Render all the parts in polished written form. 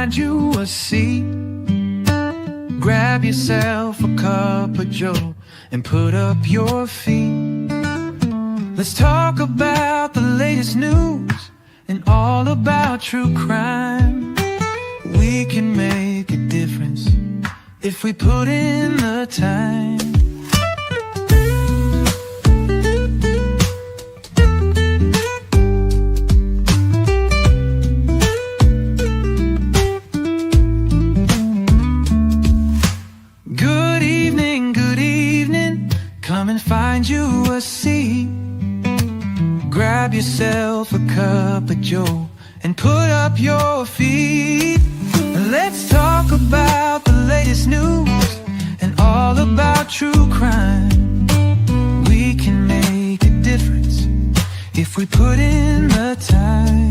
find you a seat. Grab yourself a cup of joe and put up your feet. Let's talk about the latest news and all about true crime. We can make a difference if we put in the time. Good evening, come and find you a seat. Grab yourself a cup of joe and put up your feet. Let's talk about the latest news and all about true crime. We can make a difference if we put in the time.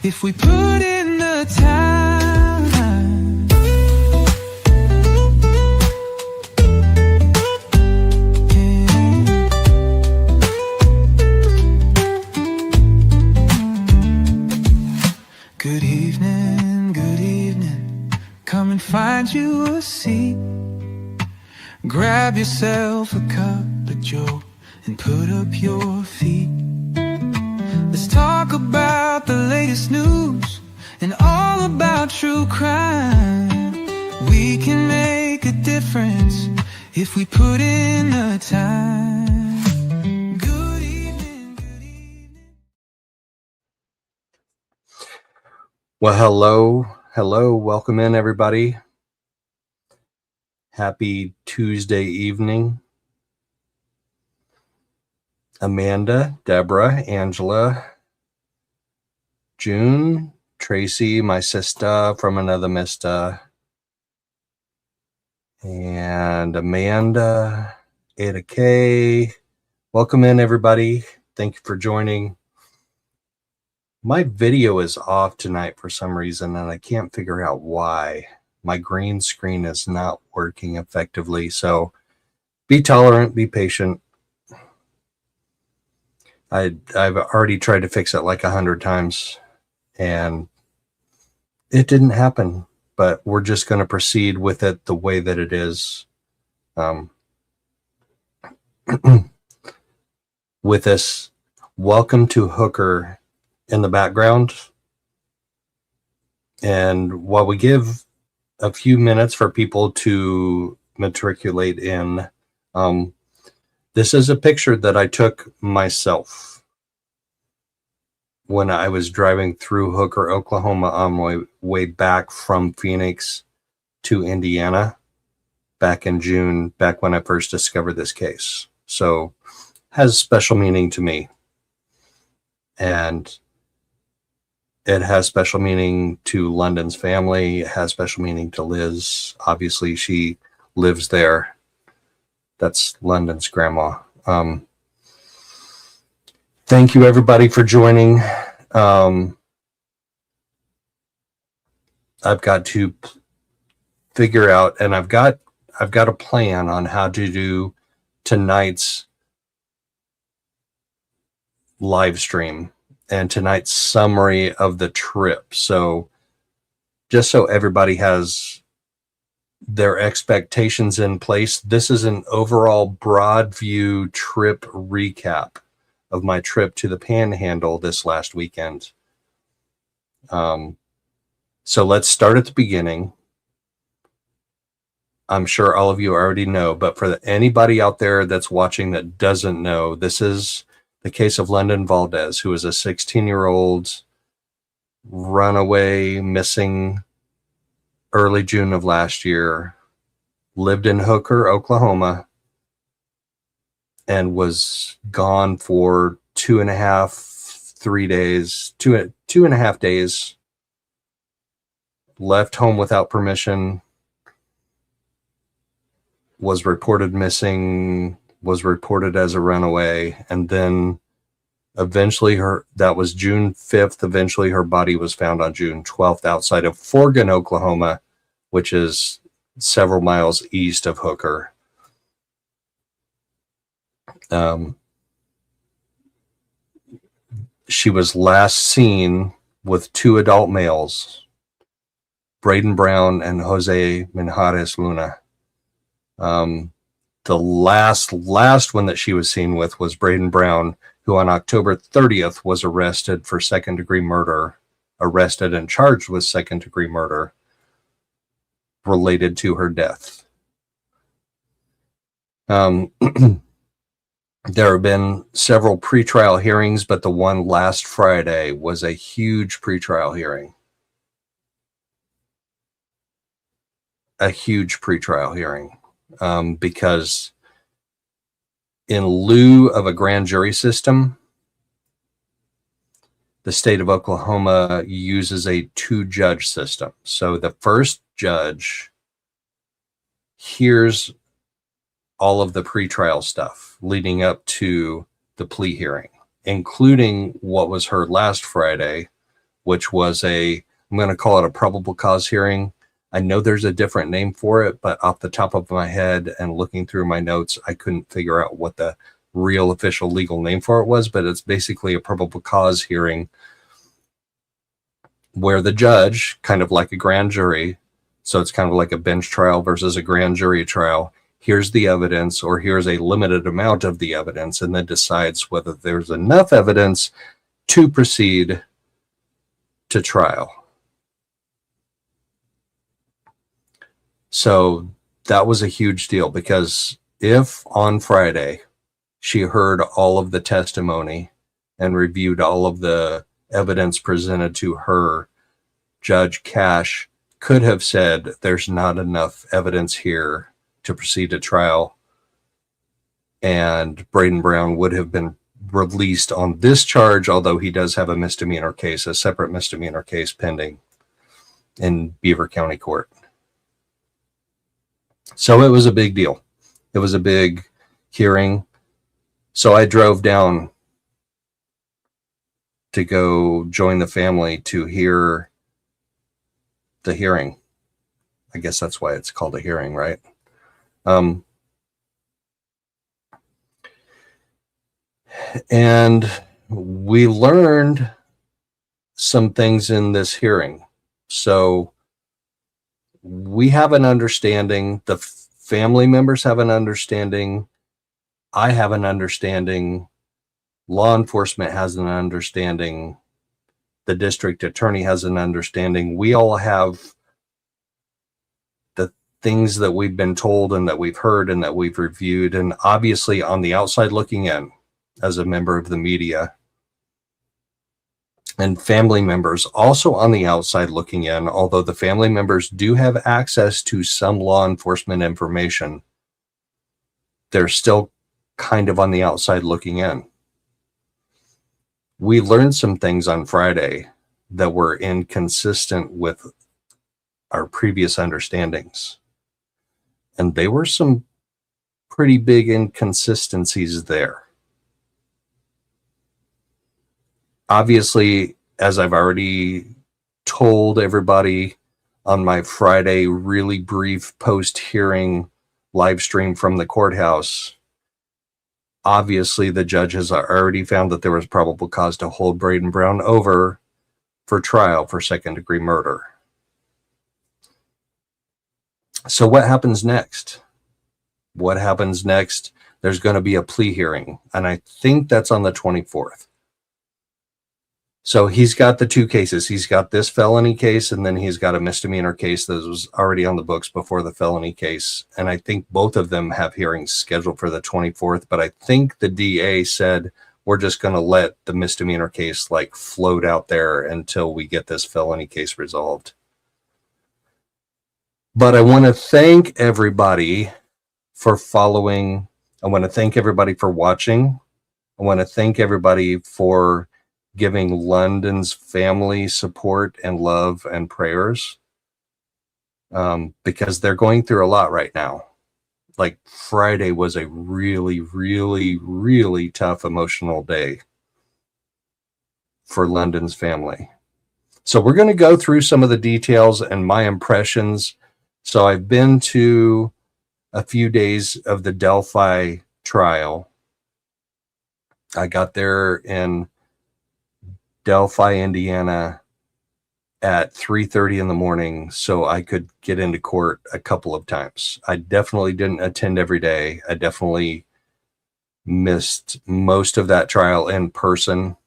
If we put in the time. Good evening, come and find you a seat. Grab yourself a cup of joe and put up your feet. Let's talk about the latest news and all about true crime. We can make a difference if we put in the time. Good evening. Well, hello, welcome in everybody. Happy Tuesday evening. Amanda, Deborah, Angela, June, Tracy, my sister from another mister, and Amanda, Ada K. Welcome in, everybody. Thank you for joining. My video is off tonight for some reason, and I can't figure out why. My green screen is not working effectively, so be tolerant, be patient. I've already tried to fix it like 100 times and it didn't happen, but we're just going to proceed with it the way that it is. With this, welcome to Hooker in the background. And while we give a few minutes for people to matriculate in, this is a picture that I took myself when I was driving through Hooker, Oklahoma on my way back from Phoenix to Indiana back in June, back when I first discovered this case. So has special meaning to me. And it has special meaning to London's family. It has special meaning to Liz. Obviously, she lives there. That's London's grandma. Thank you, everybody, for joining. I've got to figure out, and I've got a plan on how to do tonight's live stream and tonight's summary of the trip. So just so everybody has their expectations in place, this is an overall broad view trip recap of my trip to the Panhandle this last weekend. So let's start at the beginning. I'm sure all of you already know, but for anybody out there that's watching that doesn't know, this is the case of London Valdez, who is a 16-year-old runaway, missing early June of last year, lived in Hooker, Oklahoma, and was gone for 2.5 days, left home without permission, was reported missing, was reported as a runaway, and then Eventually, that was June 5th. Eventually, her body was found on June 12th outside of Forgan, Oklahoma, which is several miles east of Hooker. She was last seen with 2 adult males, Brayden Brown and Jose Minjares-Luna. The last one that she was seen with was Brayden Brown, who on October 30th was arrested for second-degree murder, arrested and charged with second-degree murder related to her death. There have been several pretrial hearings, but the one last Friday was a huge pretrial hearing. A huge pretrial hearing. Because in lieu of a grand jury system, the state of Oklahoma uses a 2-judge system. So the first judge hears all of the pretrial stuff leading up to the plea hearing, including what was heard last Friday, which was I'm going to call it a probable cause hearing. I know there's a different name for it, but off the top of my head and looking through my notes, I couldn't figure out what the real official legal name for it was, but it's basically a probable cause hearing where the judge, kind of like a grand jury, so it's kind of like a bench trial versus a grand jury trial, here's the evidence, or here's a limited amount of the evidence, and then decides whether there's enough evidence to proceed to trial. So that was a huge deal, because if on Friday she heard all of the testimony and reviewed all of the evidence presented to her, Judge Cash could have said there's not enough evidence here to proceed to trial, and Brayden Brown would have been released on this charge, although he does have a misdemeanor case, a separate misdemeanor case pending in Beaver County Court. So it was a big deal. It was a big hearing. So I drove down to go join the family to hear the hearing. I guess that's why it's called a hearing, right? And we learned some things in this hearing. So we have an understanding, the family members have an understanding, I have an understanding, law enforcement has an understanding, the district attorney has an understanding. We all have the things that we've been told and that we've heard and that we've reviewed. And obviously on the outside looking in, as a member of the media, and family members also on the outside looking in, although the family members do have access to some law enforcement information, they're still kind of on the outside looking in. We learned some things on Friday that were inconsistent with our previous understandings. And they were some pretty big inconsistencies there. Obviously, as I've already told everybody on my Friday really brief post-hearing live stream from the courthouse, obviously the judge has already found that there was probable cause to hold Brayden Brown over for trial for second-degree murder. So what happens next? What happens next? There's going to be a plea hearing, and I think that's on the 24th. So he's got the 2 cases. He's got this felony case, and then he's got a misdemeanor case that was already on the books before the felony case. And I think both of them have hearings scheduled for the 24th, but I think the DA said, we're just going to let the misdemeanor case like float out there until we get this felony case resolved. But I want to thank everybody for following. I want to thank everybody for watching. I want to thank everybody for giving London's family support and love and prayers, because they're going through a lot right now. Like Friday was a really, really, really tough emotional day for London's family. So we're going to go through some of the details and my impressions. So I've been to a few days of the Delphi trial. I got there in Delphi, Indiana at 3:30 in the morning so I could get into court a couple of times. I definitely didn't attend every day. I definitely missed most of that trial in person.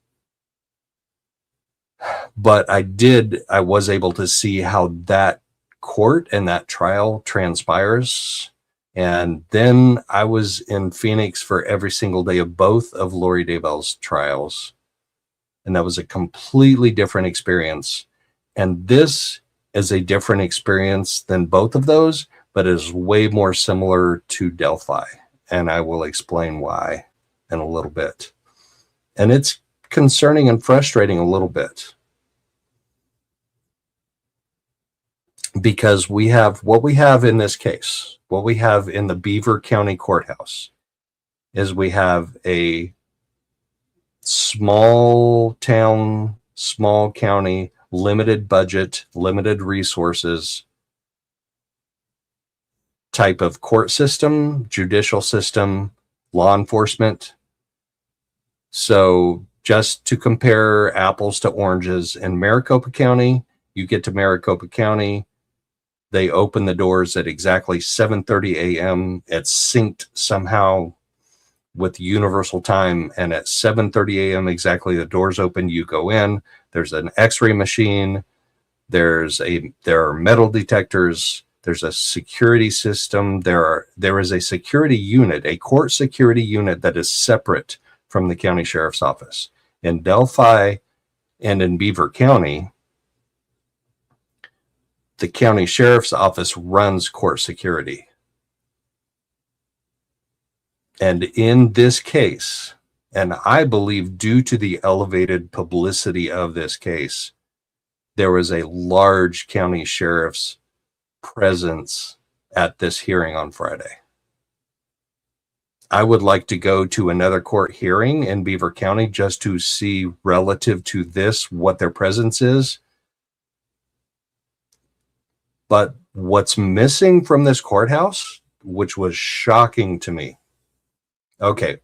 But I was able to see how that court and that trial transpires. And then I was in Phoenix for every single day of both of Lori Daybell's trials. And that was a completely different experience. And this is a different experience than both of those, but is way more similar to Delphi. And I will explain why in a little bit. And it's concerning and frustrating a little bit. Because what we have in this case, what we have in the Beaver County Courthouse is we have a small town, small county, limited budget, limited resources type of court system, judicial system, law enforcement. So just to compare apples to oranges, in Maricopa County, you get to Maricopa County, they open the doors at exactly 7:30 a.m. It's synced somehow with universal time. And at 7:30 a.m. exactly, the doors open, you go in. There's an x-ray machine. There are metal detectors. There's a security system. There is a security unit, a court security unit that is separate from the county sheriff's office. In Delphi and in Beaver County, the county sheriff's office runs court security. And in this case, and I believe due to the elevated publicity of this case, there was a large county sheriff's presence at this hearing on Friday. I would like to go to another court hearing in Beaver County just to see relative to this what their presence is. But what's missing from this courthouse, which was shocking to me. Okay.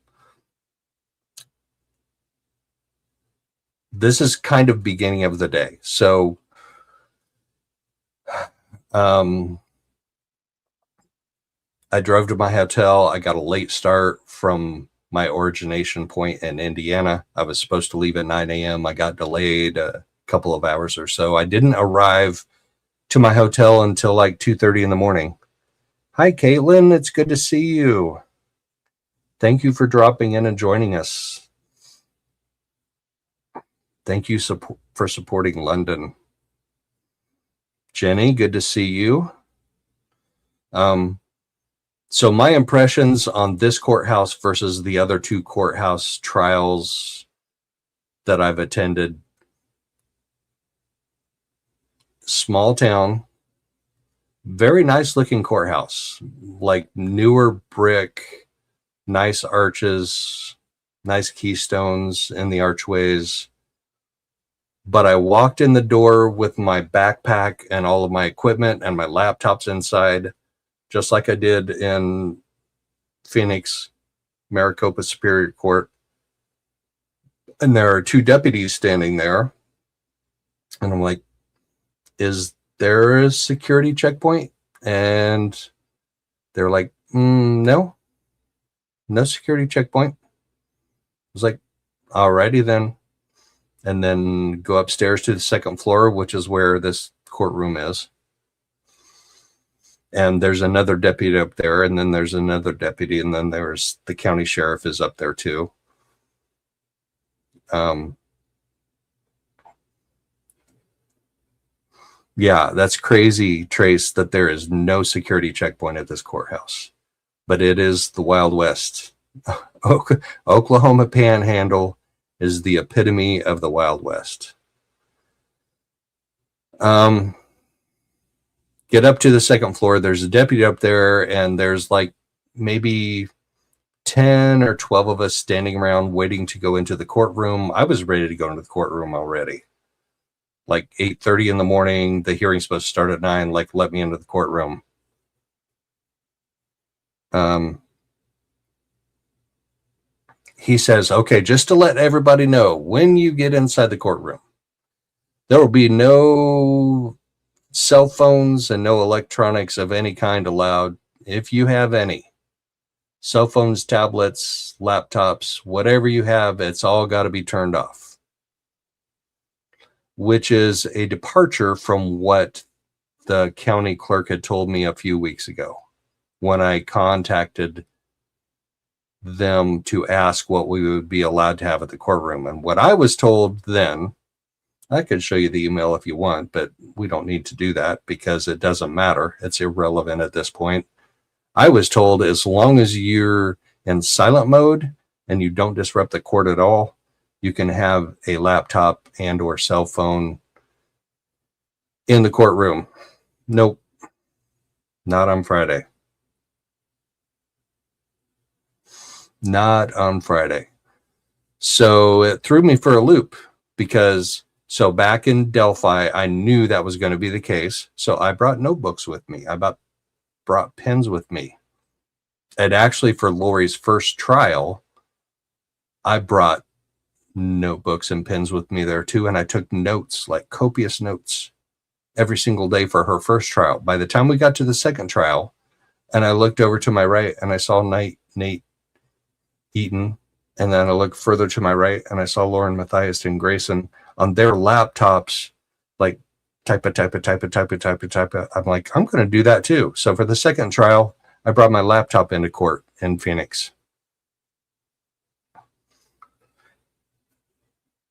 This is kind of beginning of the day. So I drove to my hotel. I got a late start from my origination point in Indiana. I was supposed to leave at 9 a.m. I got delayed a couple of hours or so. I didn't arrive to my hotel until like 2:30 in the morning. Hi, Caitlin. It's good to see you. Thank you for dropping in and joining us. Thank you for supporting London. Jenny, good to see you. So my impressions on this courthouse versus the other two courthouse trials that I've attended. Small town, very nice looking courthouse, like newer brick, nice arches, nice keystones in the archways. But I walked in the door with my backpack and all of my equipment and my laptops inside, just like I did in Phoenix, Maricopa Superior Court. And there are two deputies standing there. And I'm like, is there a security checkpoint? And they're like, no security checkpoint. I was like, alrighty then. And then go upstairs to the second floor, which is where this courtroom is. And there's another deputy up there, and then there's another deputy, and then there's the county sheriff is up there too. Yeah, that's crazy, Trace, that there is no security checkpoint at this courthouse. But it is the Wild West. Oklahoma Panhandle is the epitome of the Wild West. Get up to the second floor. There's a deputy up there, and there's like maybe 10 or 12 of us standing around waiting to go into the courtroom. I was ready to go into the courtroom already. Like 8:30 in the morning, the hearing's supposed to start at 9, like, let me into the courtroom. He says, okay, just to let everybody know, when you get inside the courtroom, there will be no cell phones and no electronics of any kind allowed. If you have any cell phones, tablets, laptops, whatever you have, it's all got to be turned off, which is a departure from what the county clerk had told me a few weeks ago when I contacted them to ask what we would be allowed to have at the courtroom. And what I was told then, I could show you the email if you want, but we don't need to do that because it doesn't matter. It's irrelevant at this point. I was told as long as you're in silent mode and you don't disrupt the court at all, you can have a laptop and or cell phone in the courtroom. Nope, not on Friday. Not on Friday. So it threw me for a loop because so back in Delphi, I knew that was going to be the case. So I brought notebooks with me. I brought pens with me. And actually for Lori's first trial, I brought notebooks and pens with me there too. And I took notes, like copious notes every single day for her first trial. By the time we got to the second trial and I looked over to my right and I saw Nate Eaton, and then I looked further to my right and I saw Lauren Mathias and Grayson on their laptops, like type it. I'm like, I'm going to do that too. So for the second trial, I brought my laptop into court in Phoenix.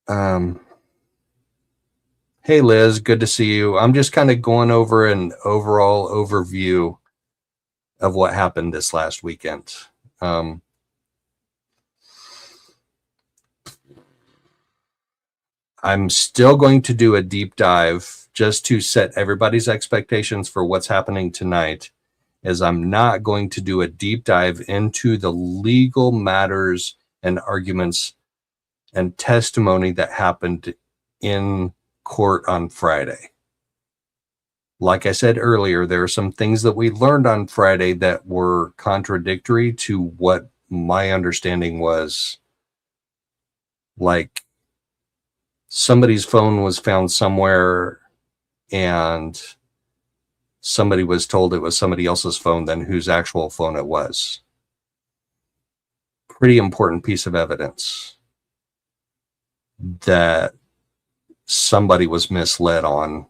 Hey Liz, good to see you. I'm just kind of going over an overall overview of what happened this last weekend. I'm still going to do a deep dive just to set everybody's expectations for what's happening tonight, as I'm not going to do a deep dive into the legal matters and arguments and testimony that happened in court on Friday. Like I said earlier, there are some things that we learned on Friday that were contradictory to what my understanding was. Like, somebody's phone was found somewhere and somebody was told it was somebody else's phone than whose actual phone it was. Pretty important piece of evidence that somebody was misled on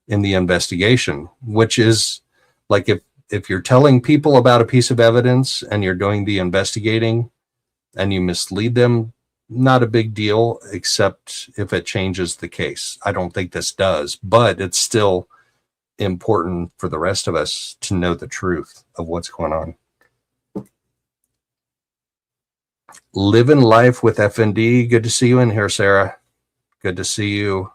in the investigation, which is like, if you're telling people about a piece of evidence and you're doing the investigating and you mislead them, not a big deal, except if it changes the case. I don't think this does, but it's still important for the rest of us to know the truth of what's going on. Living life with FND. Good to see you in here, Sarah. Good to see you.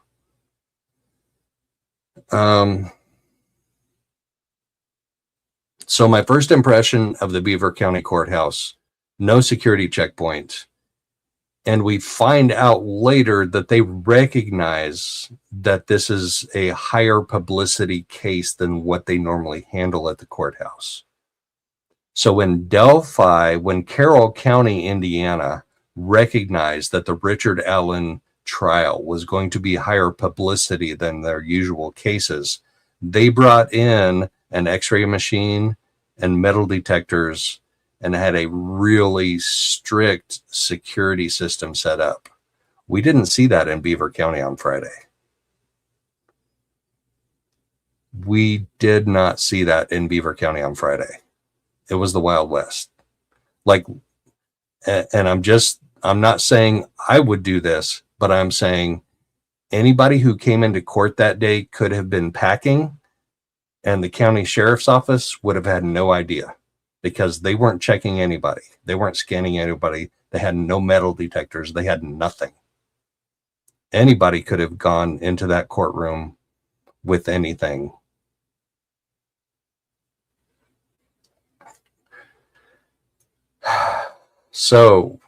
So my first impression of the Beaver County Courthouse, no security checkpoint. And we find out later that they recognize that this is a higher publicity case than what they normally handle at the courthouse. So in Delphi, when Carroll County, Indiana, recognized that the Richard Allen trial was going to be higher publicity than their usual cases, they brought in an x-ray machine and metal detectors and had a really strict security system set up. We didn't see that in Beaver County on Friday. We did not see that in Beaver County on Friday. It was the Wild West. Like, and I'm not saying I would do this, but I'm saying anybody who came into court that day could have been packing, and the county sheriff's office would have had no idea, because they weren't checking anybody. They weren't scanning anybody. They had no metal detectors. They had nothing. Anybody could have gone into that courtroom with anything. So,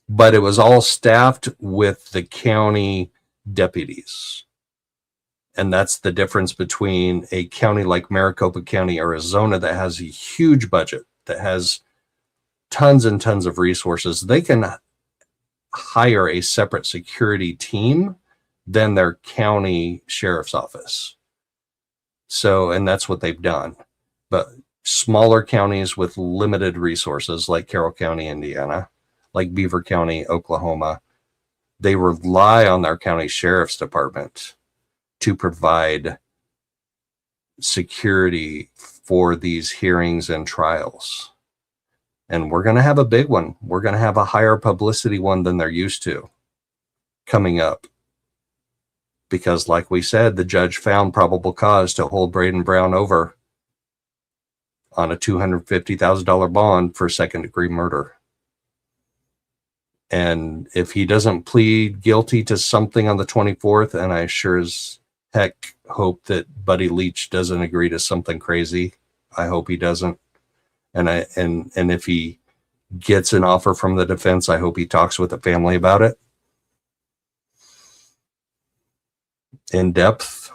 but it was all staffed with the county deputies. And that's the difference between a county like Maricopa County, Arizona, that has a huge budget, that has tons and tons of resources. They can hire a separate security team than their county sheriff's office. So, and that's what they've done. But smaller counties with limited resources, like Carroll County, Indiana, like Beaver County, Oklahoma, they rely on their county sheriff's department to provide security for these hearings and trials. And we're going to have a big one. We're going to have a higher publicity one than they're used to coming up. Because like we said, the judge found probable cause to hold Brayden Brown over on a $250,000 bond for second-degree murder. And if he doesn't plead guilty to something on the 24th, and I sure as heck hope that Buddy Leach doesn't agree to something crazy. I hope he doesn't. And if he gets an offer from the defense, I hope he talks with the family about it in depth.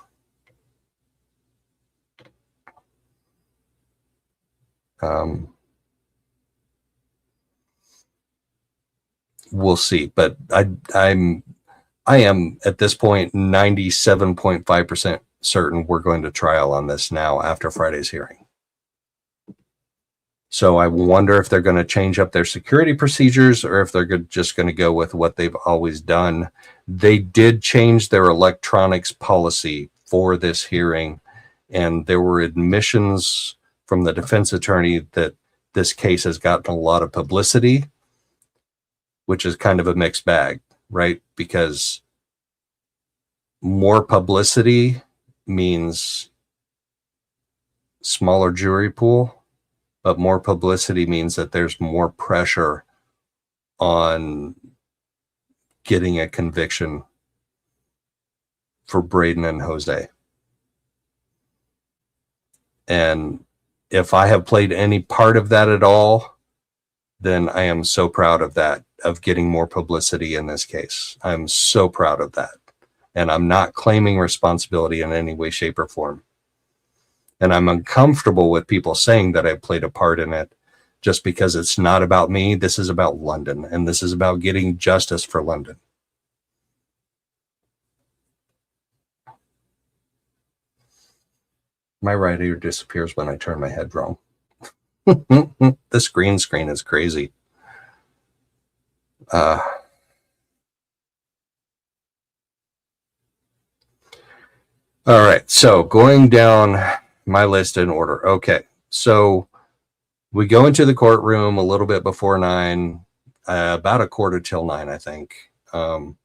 We'll see, but I am at this point 97.5% certain we're going to trial on this now after Friday's hearing. So I wonder if they're going to change up their security procedures or if they're just going to go with what they've always done. They did change their electronics policy for this hearing, and there were admissions from the defense attorney that this case has gotten a lot of publicity, which is kind of a mixed bag, right? Because more publicity means smaller jury pool, but more publicity means that there's more pressure on getting a conviction for Brayden and Jose. And if I have played any part of that at all, then I am so proud of that, of getting more publicity in this case. I'm so proud of that. And I'm not claiming responsibility in any way, shape, or form. And I'm uncomfortable with people saying that I played a part in it just because it's not about me. This is about London, and this is about getting justice for London. My right ear disappears when I turn my head wrong. This green screen is crazy. All right, so going down my list in order. Okay, so we go into the courtroom a little bit before 9, about a quarter till 9, I think. And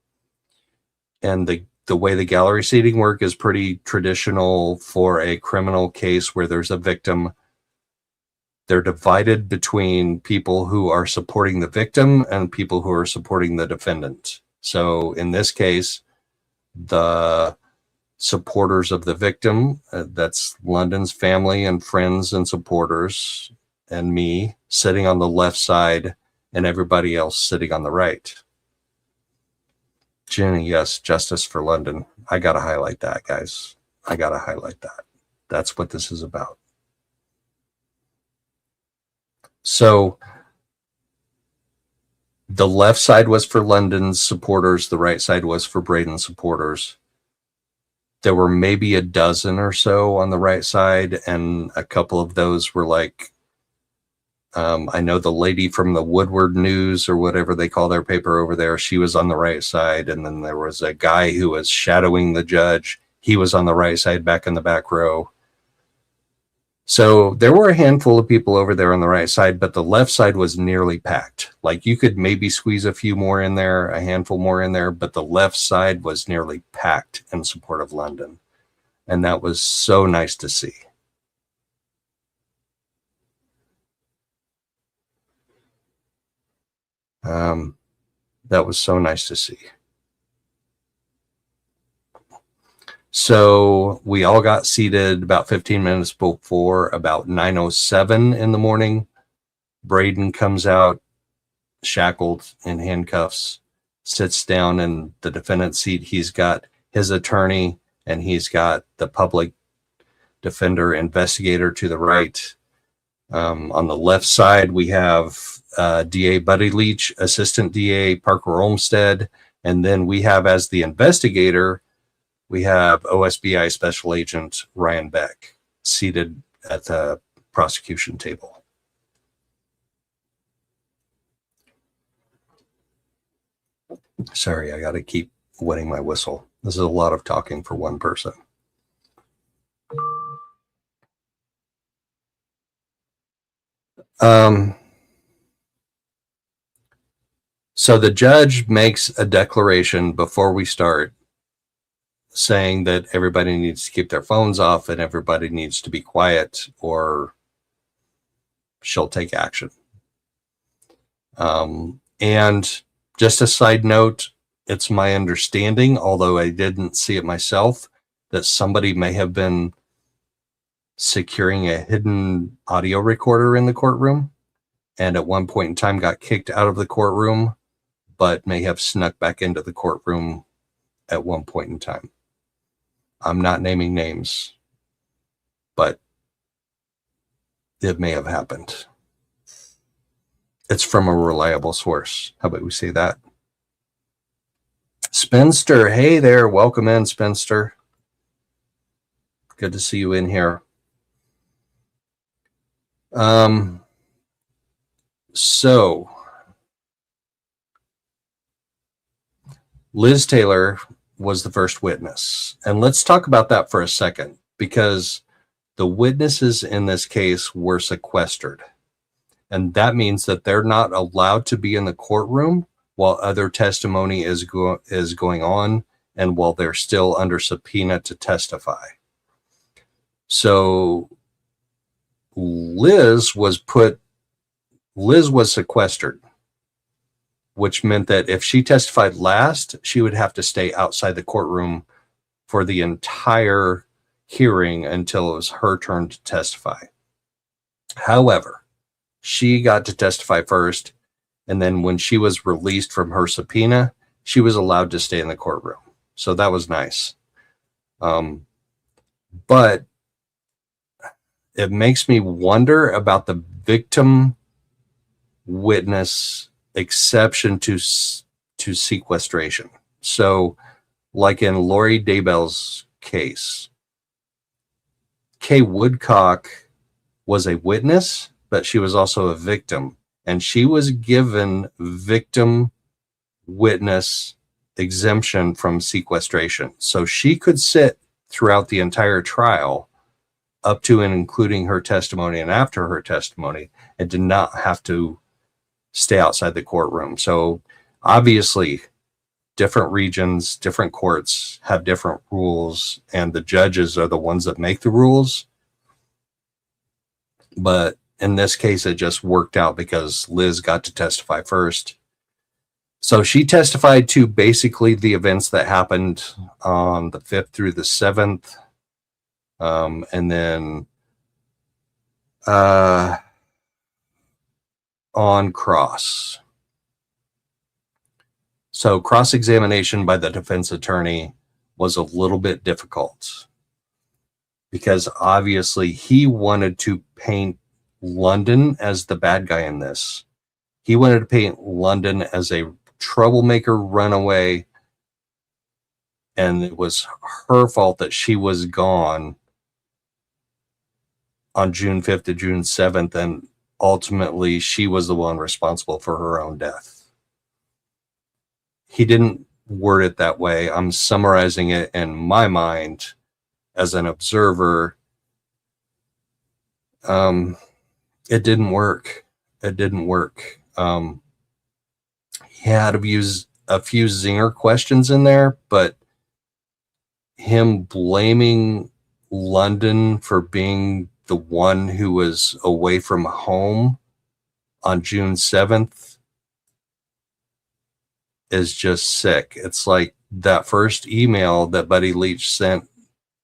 the way the gallery seating work is pretty traditional for a criminal case where there's a victim. They're divided between people who are supporting the victim and people who are supporting the defendant. So in this case, the supporters of the victim, that's London's family and friends and supporters, and me sitting on the left side and everybody else sitting on the right. Jenny, yes, justice for London. I got to highlight that, guys. I got to highlight that. That's what this is about. So the left side was for London's supporters. The right side was for Brayden's supporters. There were maybe a dozen or so on the right side, and a couple of those were like, I know the lady from the Woodward News or whatever they call their paper over there, she was on the right side. And then there was a guy who was shadowing the judge. He was on the right side back in the back row. So there were a handful of people over there on the right side, but the left side was nearly packed. Like you could maybe squeeze a few more in there, a handful more in there, but the left side was nearly packed in support of London. And that was so nice to see. That was so nice to see. So we all got seated about 15 minutes before, about 9:07 in the morning. Brayden comes out shackled in handcuffs, sits down in the defendant's seat. He's got his attorney and he's got the public defender investigator to the right. On the left side, we have DA Buddy Leach, Assistant DA Parker Olmstead, and then we have, as the investigator, we have OSBI Special Agent Ryan Beck seated at the prosecution table. Sorry, I got to keep wetting my whistle. This is a lot of talking for one person. So the judge makes a declaration before we start saying that everybody needs to keep their phones off and everybody needs to be quiet or she'll take action. And just a side note, it's my understanding, although I didn't see it myself, that somebody may have been securing a hidden audio recorder in the courtroom and at one point in time got kicked out of the courtroom, but may have snuck back into the courtroom at one point in time. I'm not naming names, but it may have happened. It's from a reliable source. How about we say that? Spencer, hey there. Welcome in, Spencer. Good to see you in here. So Liz Taylor was the first witness. And let's talk about that for a second, because the witnesses in this case were sequestered. And that means that they're not allowed to be in the courtroom while other testimony is going on and while they're still under subpoena to testify. So Liz was sequestered, which meant that if she testified last, she would have to stay outside the courtroom for the entire hearing until it was her turn to testify. However, she got to testify first, and then when she was released from her subpoena, she was allowed to stay in the courtroom. So that was nice. But it makes me wonder about the victim witness exception to sequestration. So like in Lori Daybell's case, Kay Woodcock was a witness, but she was also a victim, and she was given victim witness exemption from sequestration. So she could sit throughout the entire trial up to and including her testimony and after her testimony, and did not have to stay outside the courtroom. So obviously different regions, different courts have different rules, and the judges are the ones that make the rules. But in this case, it just worked out because Liz got to testify first. So she testified to basically the events that happened on the 5th through the 7th. And then on cross. So cross-examination by the defense attorney was a little bit difficult because obviously he wanted to paint London as the bad guy in this. He wanted to paint London as a troublemaker runaway, and it was her fault that she was gone on June 5th to June 7th, and ultimately she was the one responsible for her own death. He didn't word it that way. I'm summarizing it in my mind as an observer. It didn't work. It didn't work. He had to use a few zinger questions in there, but him blaming London for being the one who was away from home on June 7th is just sick. It's like that first email that Buddy Leach sent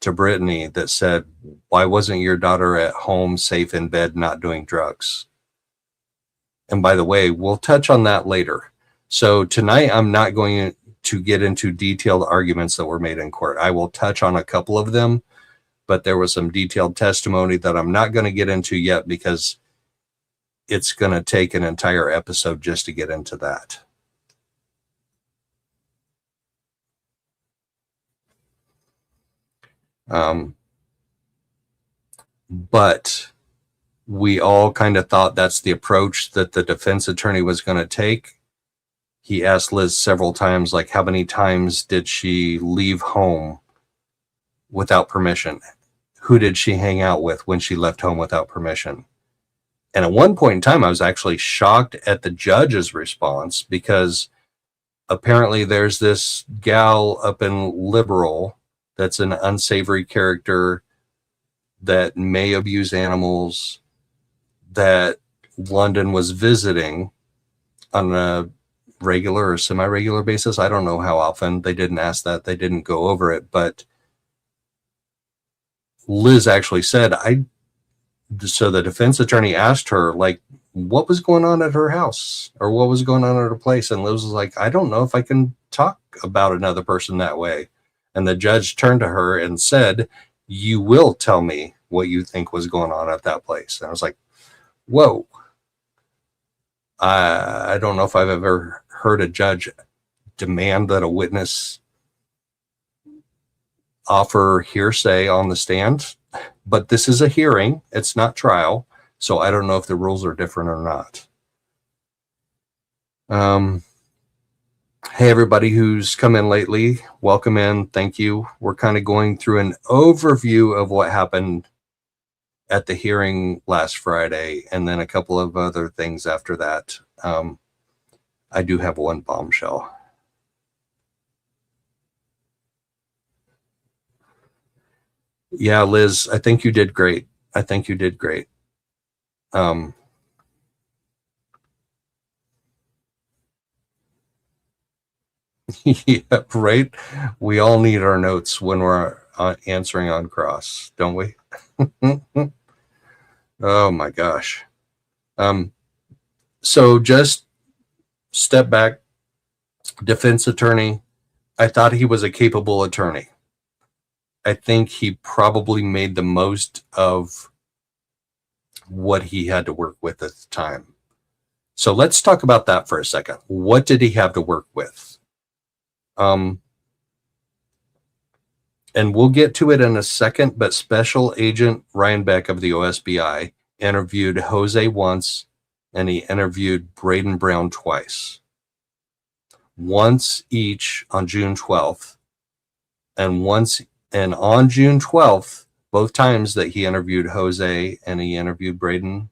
to Brittany that said, "Why wasn't your daughter at home, safe in bed, not doing drugs?" And by the way, we'll touch on that later. So tonight, I'm not going to get into detailed arguments that were made in court. I will touch on a couple of them, but there was some detailed testimony that I'm not going to get into yet because it's going to take an entire episode just to get into that. But we all kind of thought that's the approach that the defense attorney was going to take. He asked Liz several times, like, how many times did she leave home without permission? Who did she hang out with when she left home without permission? And at one point in time, I was actually shocked at the judge's response, because apparently there's this gal up in Liberal that's an unsavory character that may abuse animals that London was visiting on a regular or semi-regular basis. I don't know how often. They didn't ask that. They didn't go over it. But Liz actually said, so the defense attorney asked her, like, what was going on at her house or what was going on at her place? And Liz was like, I don't know if I can talk about another person that way. And the judge turned to her and said, you will tell me what you think was going on at that place. And I was like, whoa. I don't know if I've ever heard a judge demand that a witness offer hearsay on the stand, but this is a hearing. It's not trial. So I don't know if the rules are different or not. Hey, everybody who's come in lately, welcome in. Thank you. We're kind of going through an overview of what happened at the hearing last Friday, and then a couple of other things after that. I do have one bombshell. Yeah, Liz, I think you did great. I think you did great. Yeah, right. We all need our notes when we're answering on cross, don't we? Oh my gosh. So just step back. Defense attorney, I thought he was a capable attorney. I think he probably made the most of what he had to work with at the time. So let's talk about that for a second. What did he have to work with? And we'll get to it in a second, but Special Agent Ryan Beck of the OSBI interviewed Jose once, and he interviewed Brayden Brown twice. Once each on June 12th, and on June 12th, both times that he interviewed Jose and he interviewed Brayden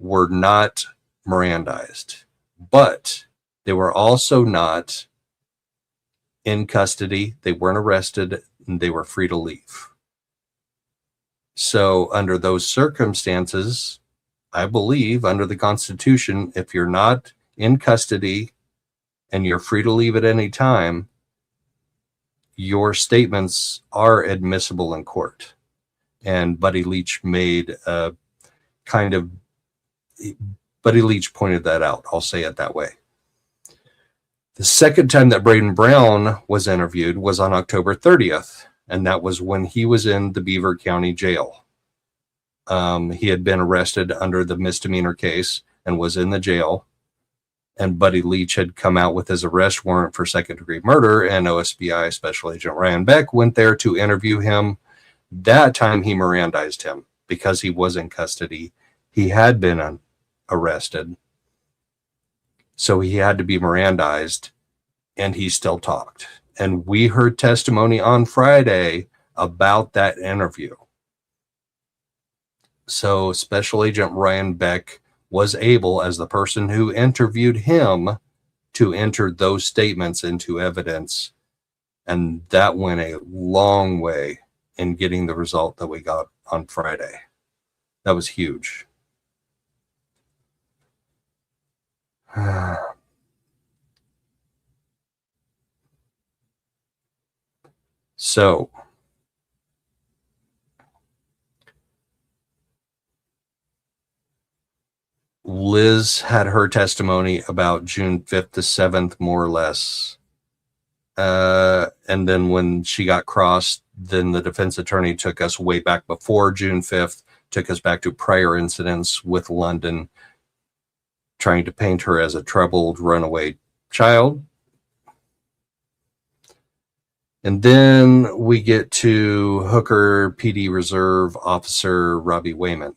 were not Mirandized, but they were also not in custody. They weren't arrested, and they were free to leave. So under those circumstances, I believe under the Constitution, if you're not in custody and you're free to leave at any time, your statements are admissible in court. And Buddy Leach Buddy Leach pointed that out. I'll say it that way. The second time that Brayden Brown was interviewed was on October 30th, and that was when he was in the Beaver County Jail. He had been arrested under the misdemeanor case and was in the jail, and Buddy Leach had come out with his arrest warrant for second-degree murder, and OSBI Special Agent Ryan Beck went there to interview him. That time he Mirandized him because he was in custody. He had been arrested, so he had to be Mirandized, and he still talked. And we heard testimony on Friday about that interview. So Special Agent Ryan Beck was able, as the person who interviewed him, to enter those statements into evidence. And that went a long way in getting the result that we got on Friday. That was huge. So Liz had her testimony about June 5th to 7th, more or less. And then when she got crossed, then the defense attorney took us way back before June 5th, took us back to prior incidents with London, trying to paint her as a troubled runaway child. And then we get to Hooker PD Reserve Officer Robbie Wayman,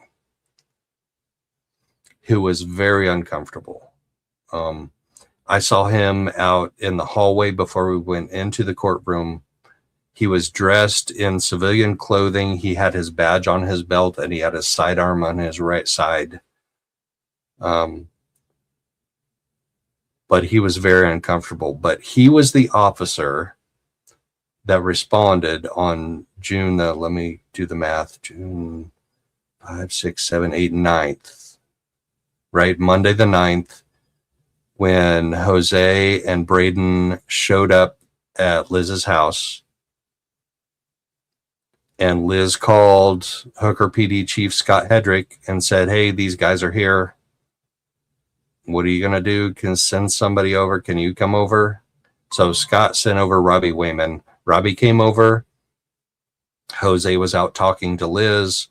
who was very uncomfortable. I saw him out in the hallway before we went into the courtroom. He was dressed in civilian clothing. He had his badge on his belt, and he had his sidearm on his right side. But he was very uncomfortable. But he was the officer that responded on June, let me do the math, June 5, 6, 7, 8, 9th, right? Monday the 9th, when Jose and Brayden showed up at Liz's house, and Liz called Hooker PD Chief Scott Hedrick and said, hey, these guys are here. What are you going to do? Can send somebody over? Can you come over? So Scott sent over Robbie Wayman. Robbie came over. Jose was out talking to Liz.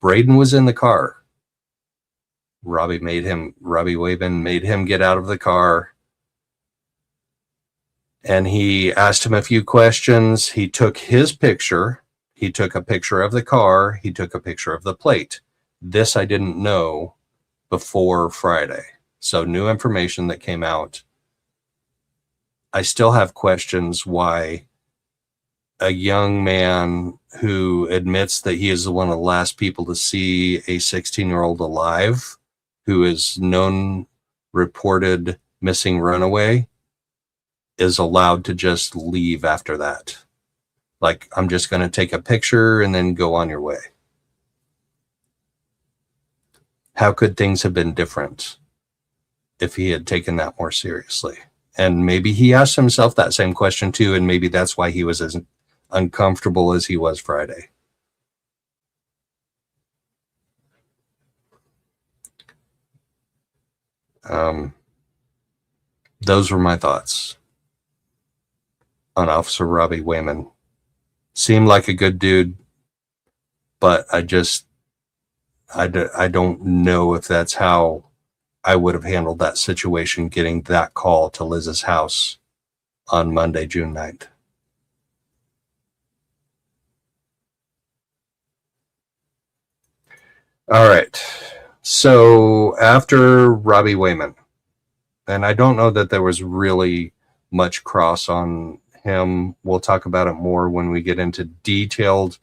Brayden was in the car. Robbie Wayman made him get out of the car. And he asked him a few questions. He took his picture. He took a picture of the car. He took a picture of the plate. This I didn't know before Friday. So new information that came out. I still have questions why a young man who admits that he is one of the last people to see a 16-year-old alive, who is known reported missing runaway, is allowed to just leave after that. Like, I'm just going to take a picture and then go on your way. How could things have been different if he had taken that more seriously? And maybe he asked himself that same question too, and maybe that's why he was as uncomfortable as he was Friday. Those were my thoughts on Officer Robbie Wayman. Seemed like a good dude, but I don't know if that's how I would have handled that situation, getting that call to Liz's house on Monday, June 9th. All right. So after Robbie Wayman, and I don't know that there was really much cross on him. We'll talk about it more when we get into detailed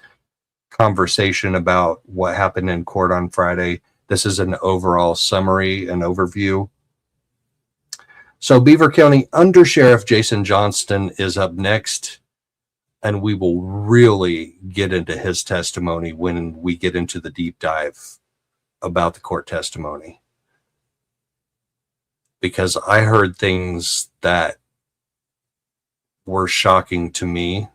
conversation about what happened in court on Friday. This is an overall summary and overview. So Beaver County Under Sheriff Jason Johnston is up next, and we will really get into his testimony when we get into the deep dive about the court testimony. Because I heard things that were shocking to me.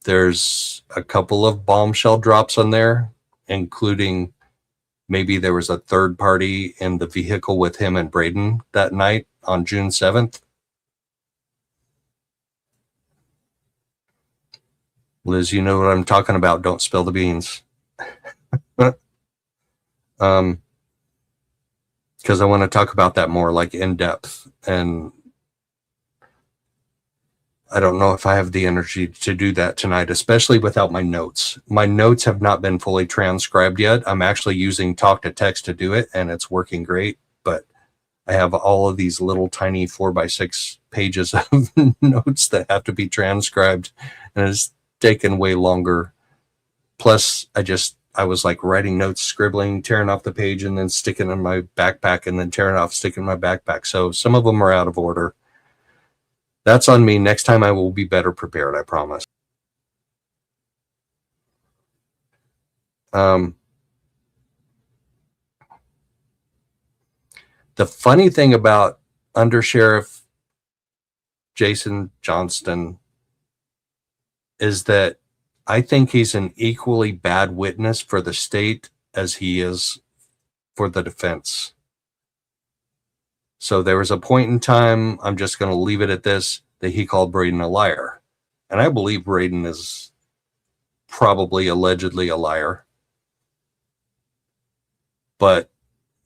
There's a couple of bombshell drops on there, including maybe there was a third party in the vehicle with him and Brayden that night on June 7th. Liz, you know what I'm talking about. Don't spill the beans. Because I want to talk about that more, like, in depth. And I don't know if I have the energy to do that tonight, especially without my notes. My notes have not been fully transcribed yet. I'm actually using talk to text to do it, and it's working great. But I have all of these little tiny 4x6 pages of notes that have to be transcribed, and it's taken way longer. Plus, I was like writing notes, scribbling, tearing off the page, and then sticking in my backpack, and then tearing off, sticking in my backpack. So some of them are out of order. That's on me. Next time I will be better prepared, I promise. The funny thing about Under Sheriff Jason Johnston is that I think he's an equally bad witness for the state as he is for the defense. So there was a point in time, I'm just going to leave it at this, that he called Brayden a liar. And I believe Brayden is probably allegedly a liar. But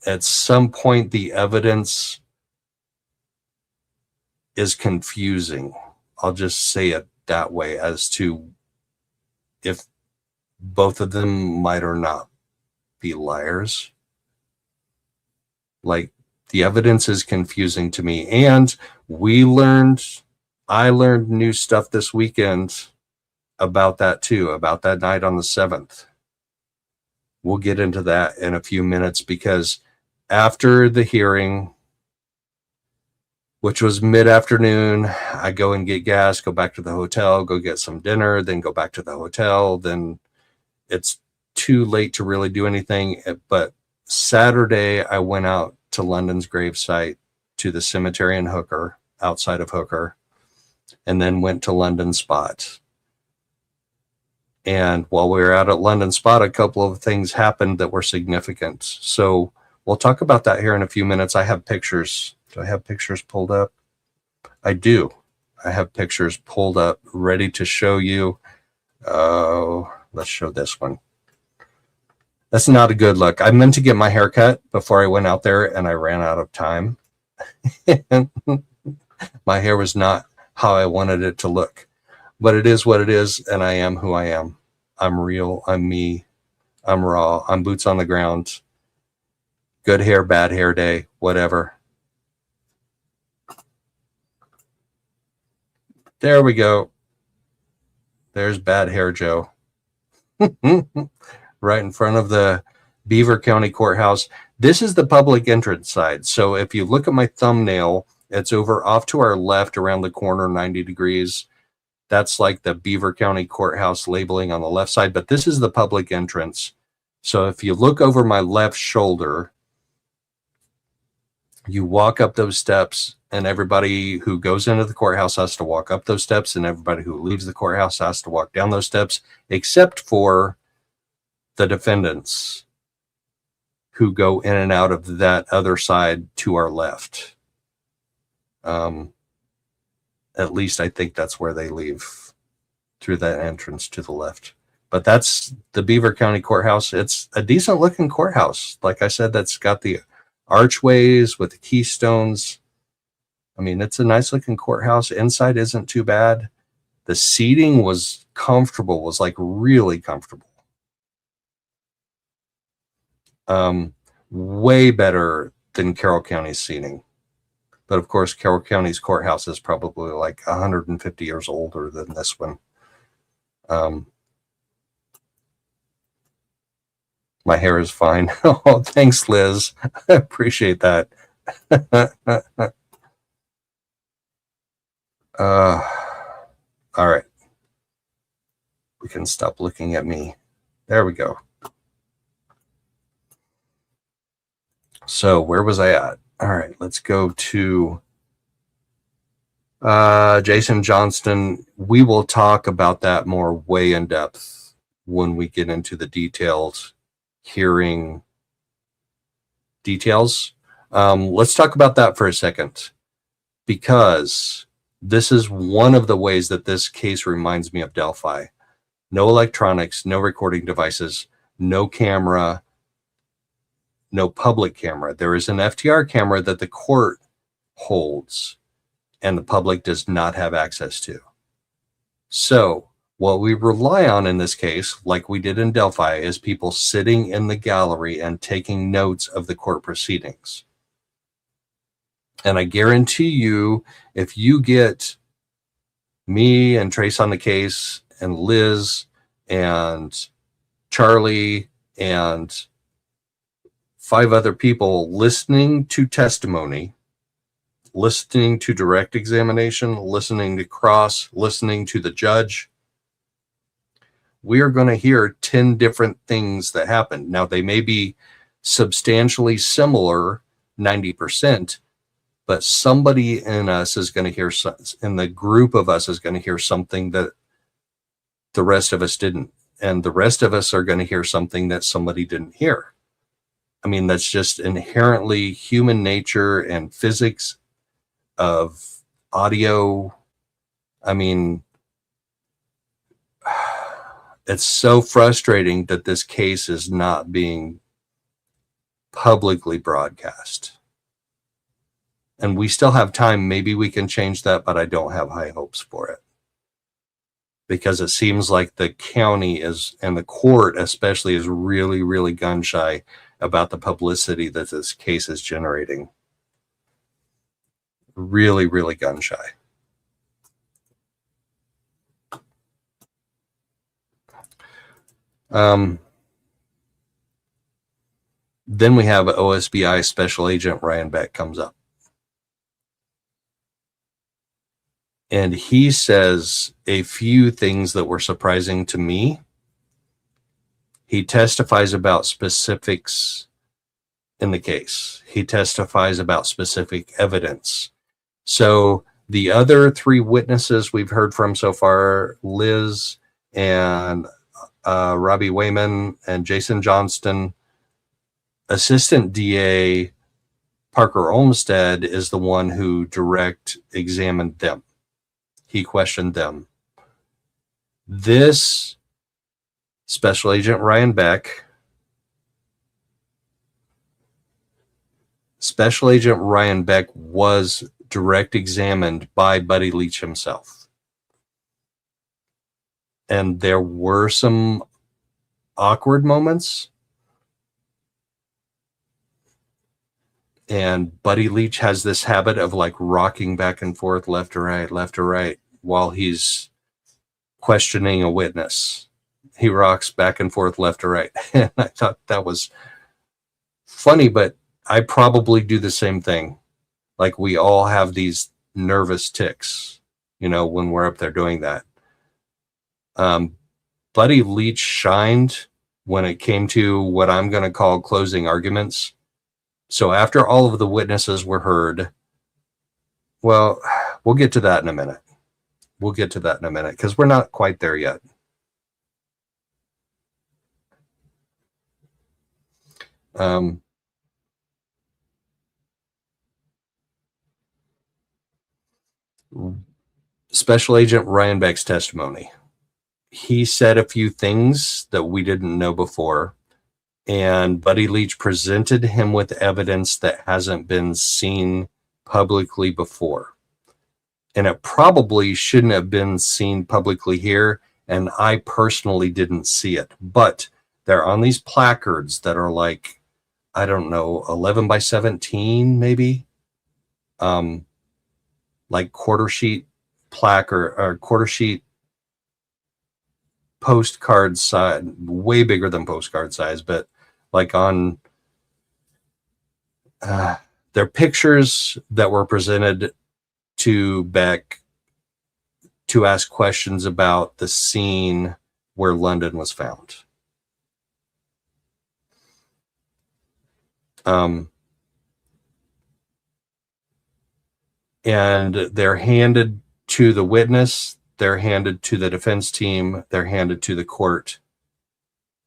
at some point, the evidence is confusing. I'll just say it that way, as to if both of them might or not be liars. Like, the evidence is confusing to me. And I learned new stuff this weekend about that too, about that night on the 7th. We'll get into that in a few minutes, because after the hearing, which was mid-afternoon, I go and get gas, go back to the hotel, go get some dinner, then go back to the hotel. Then it's too late to really do anything. But Saturday, I went out to London's gravesite, to the cemetery in Hooker, outside of Hooker, and then went to London Spot. And while we were out at London Spot, a couple of things happened that were significant. So we'll talk about that here in a few minutes. I have pictures. Do I have pictures pulled up? I do. I have pictures pulled up, ready to show you. Let's show this one. That's not a good look. I meant to get my hair cut before I went out there, and I ran out of time. My hair was not how I wanted it to look. But it is what it is, and I am who I am. I'm real. I'm me. I'm raw. I'm boots on the ground. Good hair, bad hair day, whatever. There we go. There's Bad Hair Joe. Right in front of the Beaver County Courthouse. This is the public entrance side. So if you look at my thumbnail, it's over off to our left around the corner, 90 degrees. That's like the Beaver County Courthouse labeling on the left side, but this is the public entrance. So if you look over my left shoulder, you walk up those steps, and everybody who goes into the courthouse has to walk up those steps, and everybody who leaves the courthouse has to walk down those steps, except for the defendants who go in and out of that other side to our left. At least I think that's where they leave, through that entrance to the left. But that's the Beaver County Courthouse. It's a decent looking courthouse. Like I said, that's got the archways with the keystones. I mean, it's a nice looking courthouse. Inside isn't too bad. The seating was comfortable, was like really comfortable. Way better than Carroll County's seating. But of course, Carroll County's courthouse is probably like 150 years older than this one. My hair is fine. Oh, thanks, Liz. I appreciate that. All right. We can stop looking at me. There we go. So where was I at? All right, let's go to Jason Johnston. We will talk about that more way in depth when we get into the detailed hearing details. Let's talk about that for a second, because this is one of the ways that this case reminds me of Delphi. No electronics, no recording devices, no camera, no public camera. There is an FTR camera that the court holds and the public does not have access to. So what we rely on in this case, like we did in Delphi, is people sitting in the gallery and taking notes of the court proceedings. And I guarantee you, if you get me and Trace on the case and Liz and Charlie and 5 other people listening to testimony, listening to direct examination, listening to cross, listening to the judge, we are going to hear 10 different things that happened. Now, they may be substantially similar, 90%, but somebody in us is going to hear, in the group of us is going to hear something that the rest of us didn't. And the rest of us are going to hear something that somebody didn't hear. I mean, that's just inherently human nature and physics of audio. I mean, it's so frustrating that this case is not being publicly broadcast. And we still have time. Maybe we can change that, but I don't have high hopes for it. Because it seems like the county is, and the court especially, is really, really gun shy about the publicity that this case is generating. Really, really gun shy. Then we have OSBI Special Agent Ryan Beck comes up. And he says a few things that were surprising to me. He testifies about specifics in the case. He testifies about specific evidence. So the other three witnesses we've heard from so far, Liz and Robbie Wayman and Jason Johnston, Assistant DA Parker Olmstead is the one who direct examined them. He questioned them. This Special Agent Ryan Beck, Special Agent Ryan Beck was direct examined by Buddy Leach himself. And there were some awkward moments. And Buddy Leach has this habit of like rocking back and forth, left to right, while he's questioning a witness. He rocks back and forth, left to right. And I thought that was funny, but I probably do the same thing. Like we all have these nervous tics, you know, when we're up there doing that. Buddy Leach shined when it came to what I'm going to call closing arguments. So after all of the witnesses were heard, well, we'll get to that in a minute. We'll get to that in a minute because we're not quite there yet. Special Agent Ryan Beck's testimony. He said a few things that we didn't know before. And Buddy Leach presented him with evidence that hasn't been seen publicly before. And it probably shouldn't have been seen publicly here. And I personally didn't see it. But they're on these placards that are like, I don't know, 11 by 17 maybe. Like quarter sheet placard or quarter sheet postcard size, way bigger than postcard size, but like on their pictures that were presented to Beck to ask questions about the scene where London was found. And they're handed to the witness, they're handed to the defense team, they're handed to the court.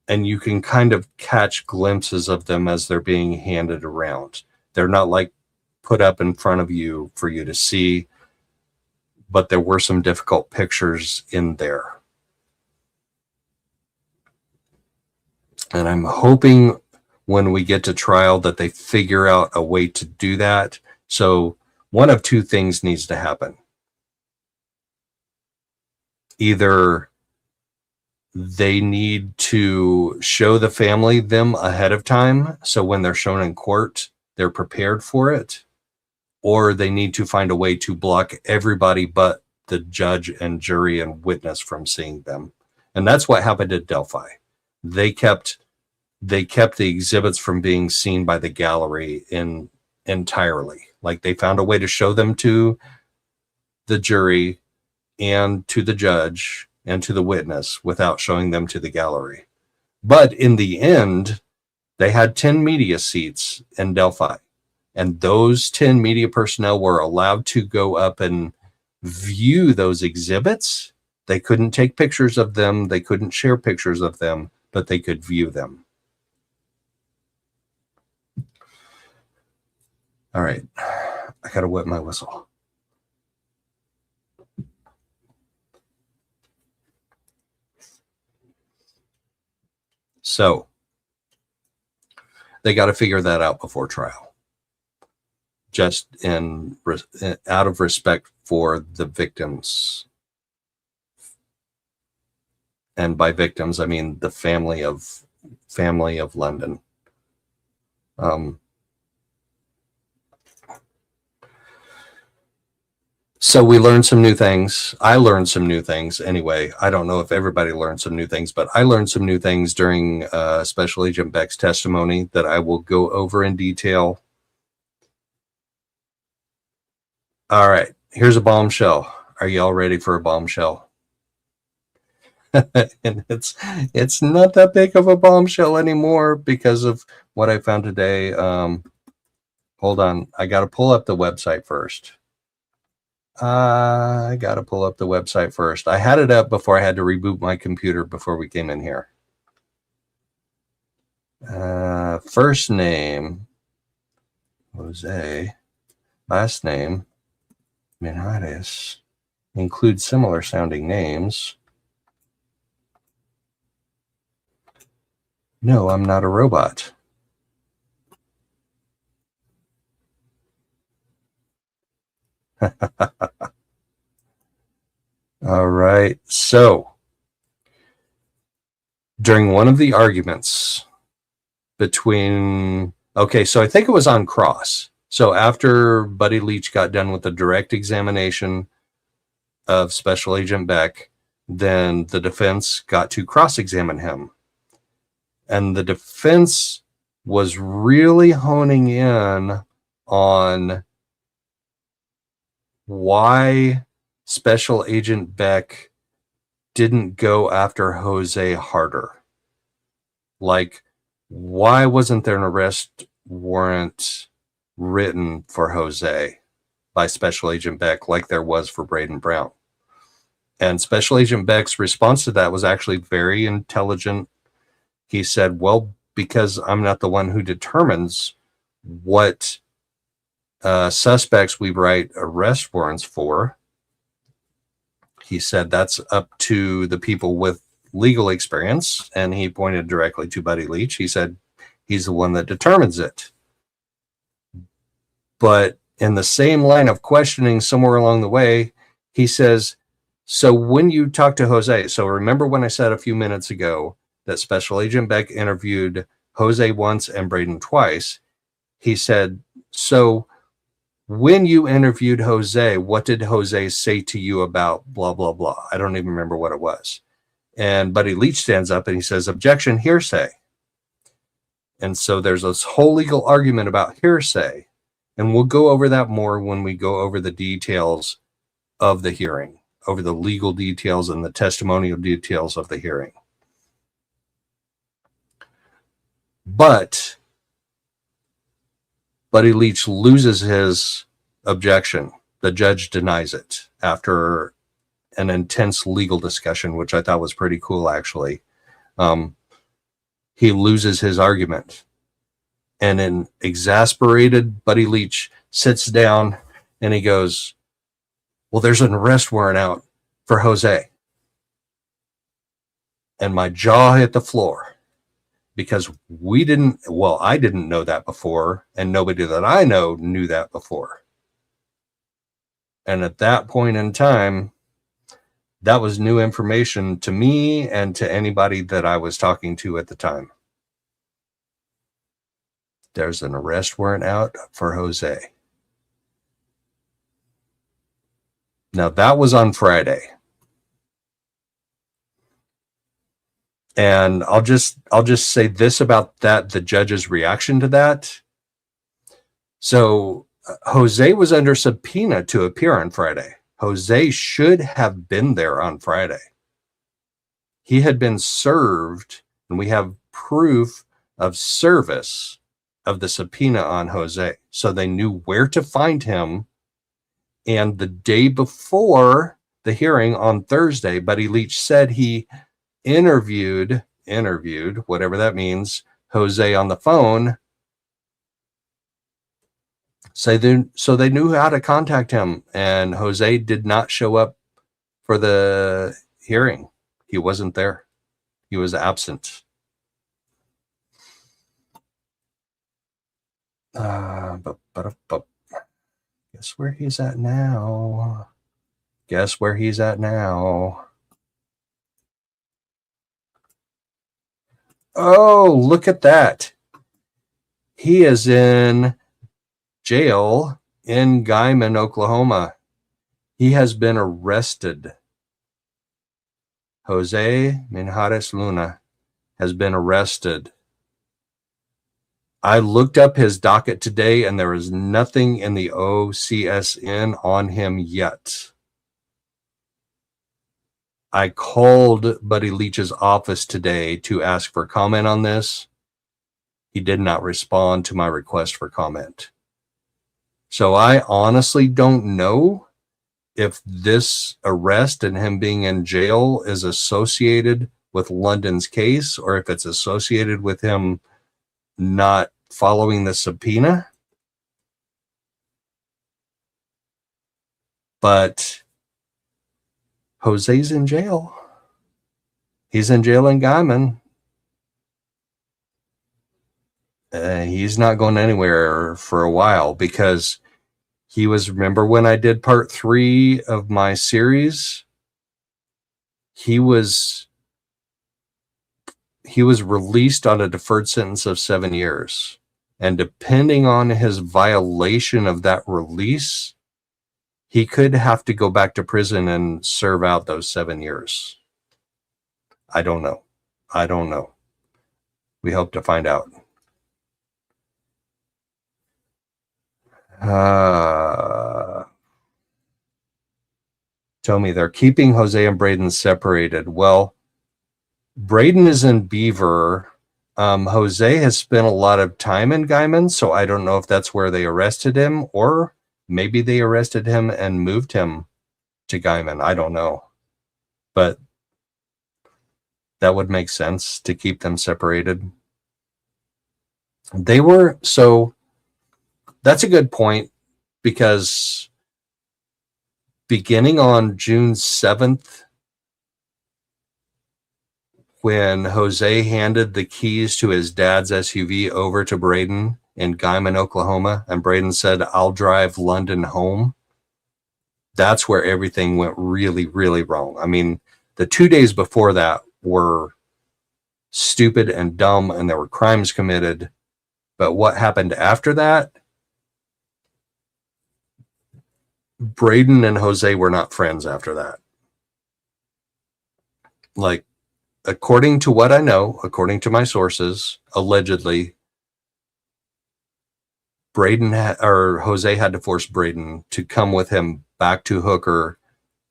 And you can kind of catch glimpses of them as they're being handed around. They're not like put up in front of you for you to see, but there were some difficult pictures in there. And I'm hoping when we get to trial that they figure out a way to do that. So one of two things needs to happen. Either they need to show the family them ahead of time, so when they're shown in court, they're prepared for it, or they need to find a way to block everybody but the judge and jury and witness from seeing them. And that's what happened at Delphi. They kept the exhibits from being seen by the gallery entirely. Like they found a way to show them to the jury and to the judge and to the witness without showing them to the gallery. But in the end, they had 10 media seats in Delphi. And those 10 media personnel were allowed to go up and view those exhibits. They couldn't take pictures of them. They couldn't share pictures of them, but they could view them. All right. I got to wet my whistle. So they got to figure that out before trial, just out of respect for the victims. And by victims, I mean the family of London. So we learned some new things. I learned some new things anyway. I don't know if everybody learned some new things, but I learned some new things during Special Agent Beck's testimony that I will go over in detail. All right, here's a bombshell. Are y'all ready for a bombshell? And it's not that big of a bombshell anymore because of what I found today. Hold on, I got to pull up the website first. I got to pull up the website first. I had it up before I had to reboot my computer before we came in here. First name, Jose. Last name, Minjares. Include similar sounding names. No, I'm not a robot. All right. So during one of the arguments between, okay, so I think it was on cross. So after Buddy Leach got done with the direct examination of Special Agent Beck, then the defense got to cross-examine him. And the defense was really honing in on why Special Agent Beck didn't go after Jose harder. Like, why wasn't there an arrest warrant written for Jose by Special Agent Beck like there was for Brayden Brown? And Special Agent Beck's response to that was actually very intelligent. He said, well, because I'm not the one who determines what suspects we write arrest warrants for. He said that's up to the people with legal experience, and he pointed directly to Buddy Leach. He said he's the one that determines it. But in the same line of questioning somewhere along the way, he says, so when you talk to Jose, so remember when I said a few minutes ago that Special Agent Beck interviewed Jose once and Brayden twice, he said, so when you interviewed Jose, what did Jose say to you about blah, blah, blah? I don't even remember what it was. And Buddy Leach stands up and he says, objection, hearsay. And so there's this whole legal argument about hearsay. And we'll go over that more when we go over the details of the hearing, over the legal details and the testimonial details of the hearing. But Buddy Leach loses his objection. The judge denies it after an intense legal discussion, which I thought was pretty cool, actually. He loses his argument. And an exasperated Buddy Leach sits down and he goes, well, there's an arrest warrant out for Jose. And my jaw hit the floor. Because I didn't know that before, and nobody that I know knew that before. And at that point in time, that was new information to me and to anybody that I was talking to at the time. There's an arrest warrant out for Jose. Now that was on Friday. And I'll just say this about that, the judge's reaction to that. So Jose was under subpoena to appear on Friday. Jose should have been there on Friday. He had been served, and we have proof of service of the subpoena on Jose. So they knew where to find him. And the day before the hearing on Thursday, Buddy Leach said he interviewed, whatever that means, Jose on the phone. So they knew how to contact him, and Jose did not show up for the hearing. He wasn't there. He was absent. Guess where he's at now. Guess where he's at now. Oh, look at that. He is in jail in Guyman, Oklahoma. He has been arrested. Jose Minjares-Luna has been arrested. I looked up his docket today, and there is nothing in the OCSN on him yet. I called Buddy Leach's office today to ask for comment on this. He did not respond to my request for comment. So I honestly don't know if this arrest and him being in jail is associated with London's case, or if it's associated with him not following the subpoena. But Jose's in jail. He's in jail in Guyman. He's not going anywhere for a while, because he was, remember when I did part 3 of my series? He was released on a deferred sentence of 7 years. And depending on his violation of that release, he could have to go back to prison and serve out those 7 years. I don't know. We hope to find out. Tell me, they're keeping Jose and Brayden separated. Well, Brayden is in Beaver. Jose has spent a lot of time in Guyman, so I don't know if that's where they arrested him, or maybe they arrested him and moved him to Guyman. I don't know. But that would make sense to keep them separated. So that's a good point, because beginning on June 7th, when Jose handed the keys to his dad's SUV over to Brayden in Guyman, Oklahoma, and Brayden said, "I'll drive London home," that's where everything went really, really wrong. I mean, the 2 days before that were stupid and dumb, and there were crimes committed. But what happened after that? Brayden and Jose were not friends after that. Like, according to what I know, according to my sources, allegedly, Jose had to force Brayden to come with him back to Hooker,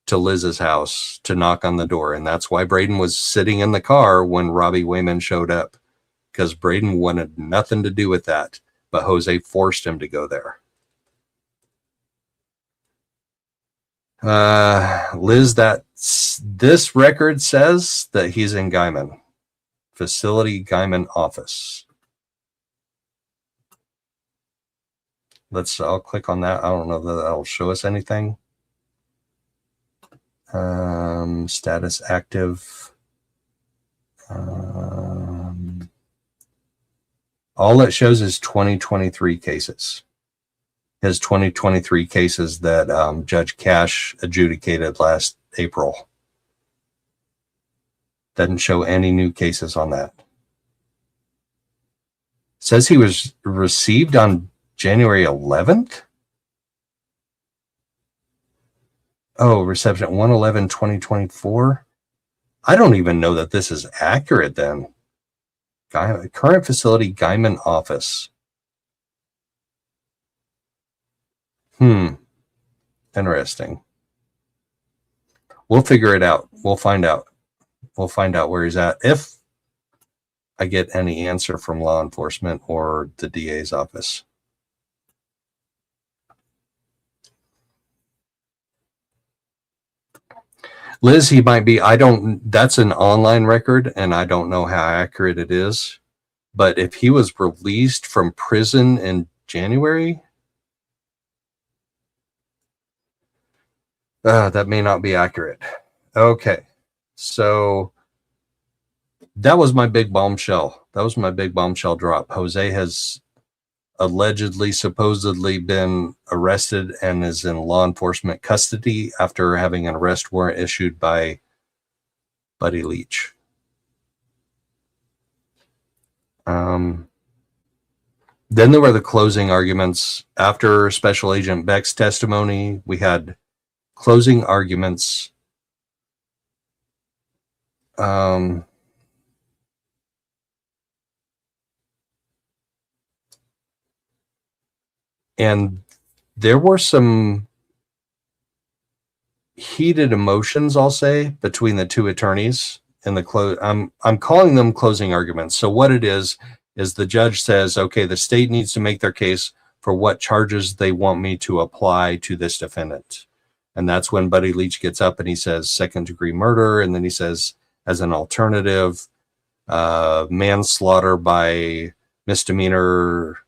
to Liz's house, to knock on the door. And that's why Brayden was sitting in the car when Robbie Wayman showed up, because Brayden wanted nothing to do with that, but Jose forced him to go there. Liz, this record says that he's in Guyman, facility Guyman office. I'll click on that. I don't know that that'll show us anything. Status active. All it shows is 2023 cases. His 2023 cases that Judge Cash adjudicated last April. Doesn't show any new cases on that. Says he was received on January 11th? Oh, reception 1/11/2024. I don't even know that this is accurate then. Current facility Guyman office. Interesting. We'll figure it out. We'll find out. We'll find out where he's at, if I get any answer from law enforcement or the DA's office. Liz, he might be, that's an online record, and I don't know how accurate it is. But if he was released from prison in January, That may not be accurate. Okay. So that was my big bombshell. That was my big bombshell drop. Jose has allegedly, supposedly been arrested and is in law enforcement custody after having an arrest warrant issued by Buddy Leach. Then there were the closing arguments. After Special Agent Beck's testimony, we had closing arguments. And there were some heated emotions, I'll say, between the two attorneys in the I'm calling them closing arguments. So what it is the judge says, okay, the state needs to make their case for what charges they want me to apply to this defendant. And that's when Buddy Leach gets up and he says second-degree murder, and then he says, as an alternative, manslaughter by misdemeanor,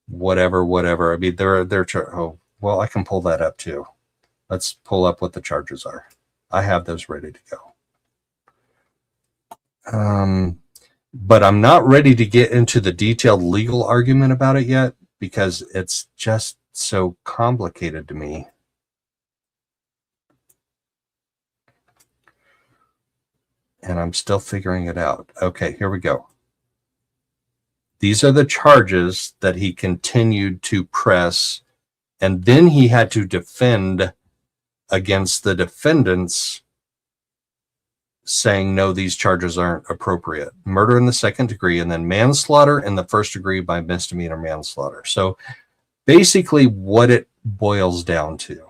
whatever. I mean, well, I can pull that up too. Let's pull up what the charges are. I have those ready to go. But I'm not ready to get into the detailed legal argument about it yet because it's just so complicated to me. And I'm still figuring it out. Okay, here we go. These are the charges that he continued to press, and then he had to defend against the defendants saying, no, these charges aren't appropriate. Murder in the second degree, and then manslaughter in the first degree by misdemeanor manslaughter. So basically what it boils down to.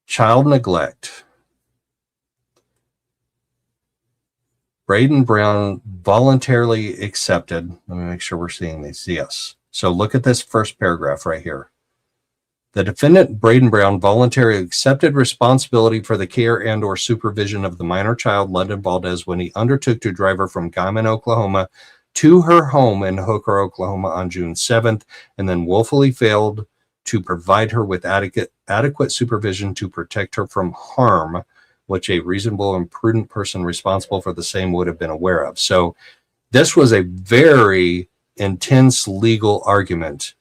Child neglect. Brayden Brown voluntarily accepted. Let me make sure we're seeing these. Yes. So look at this first paragraph right here. The defendant, Brayden Brown, voluntarily accepted responsibility for the care and or supervision of the minor child, London Valdez, when he undertook to drive her from Guymon, Oklahoma, to her home in Hooker, Oklahoma on June 7th, and then woefully failed to provide her with adequate supervision to protect her from harm, which a reasonable and prudent person responsible for the same would have been aware of. So this was a very intense legal argument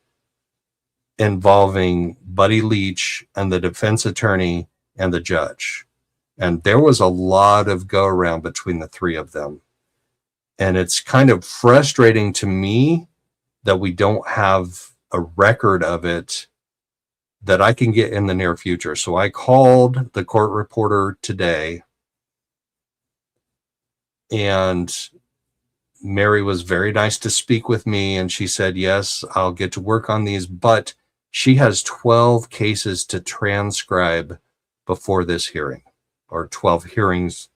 involving Buddy Leach and the defense attorney and the judge. And there was a lot of go around between the three of them. And it's kind of frustrating to me that we don't have a record of it that I can get in the near future. So I called the court reporter today, and Mary was very nice to speak with me. And she said, yes, I'll get to work on these, but she has 12 cases to transcribe before this hearing, or 12 hearings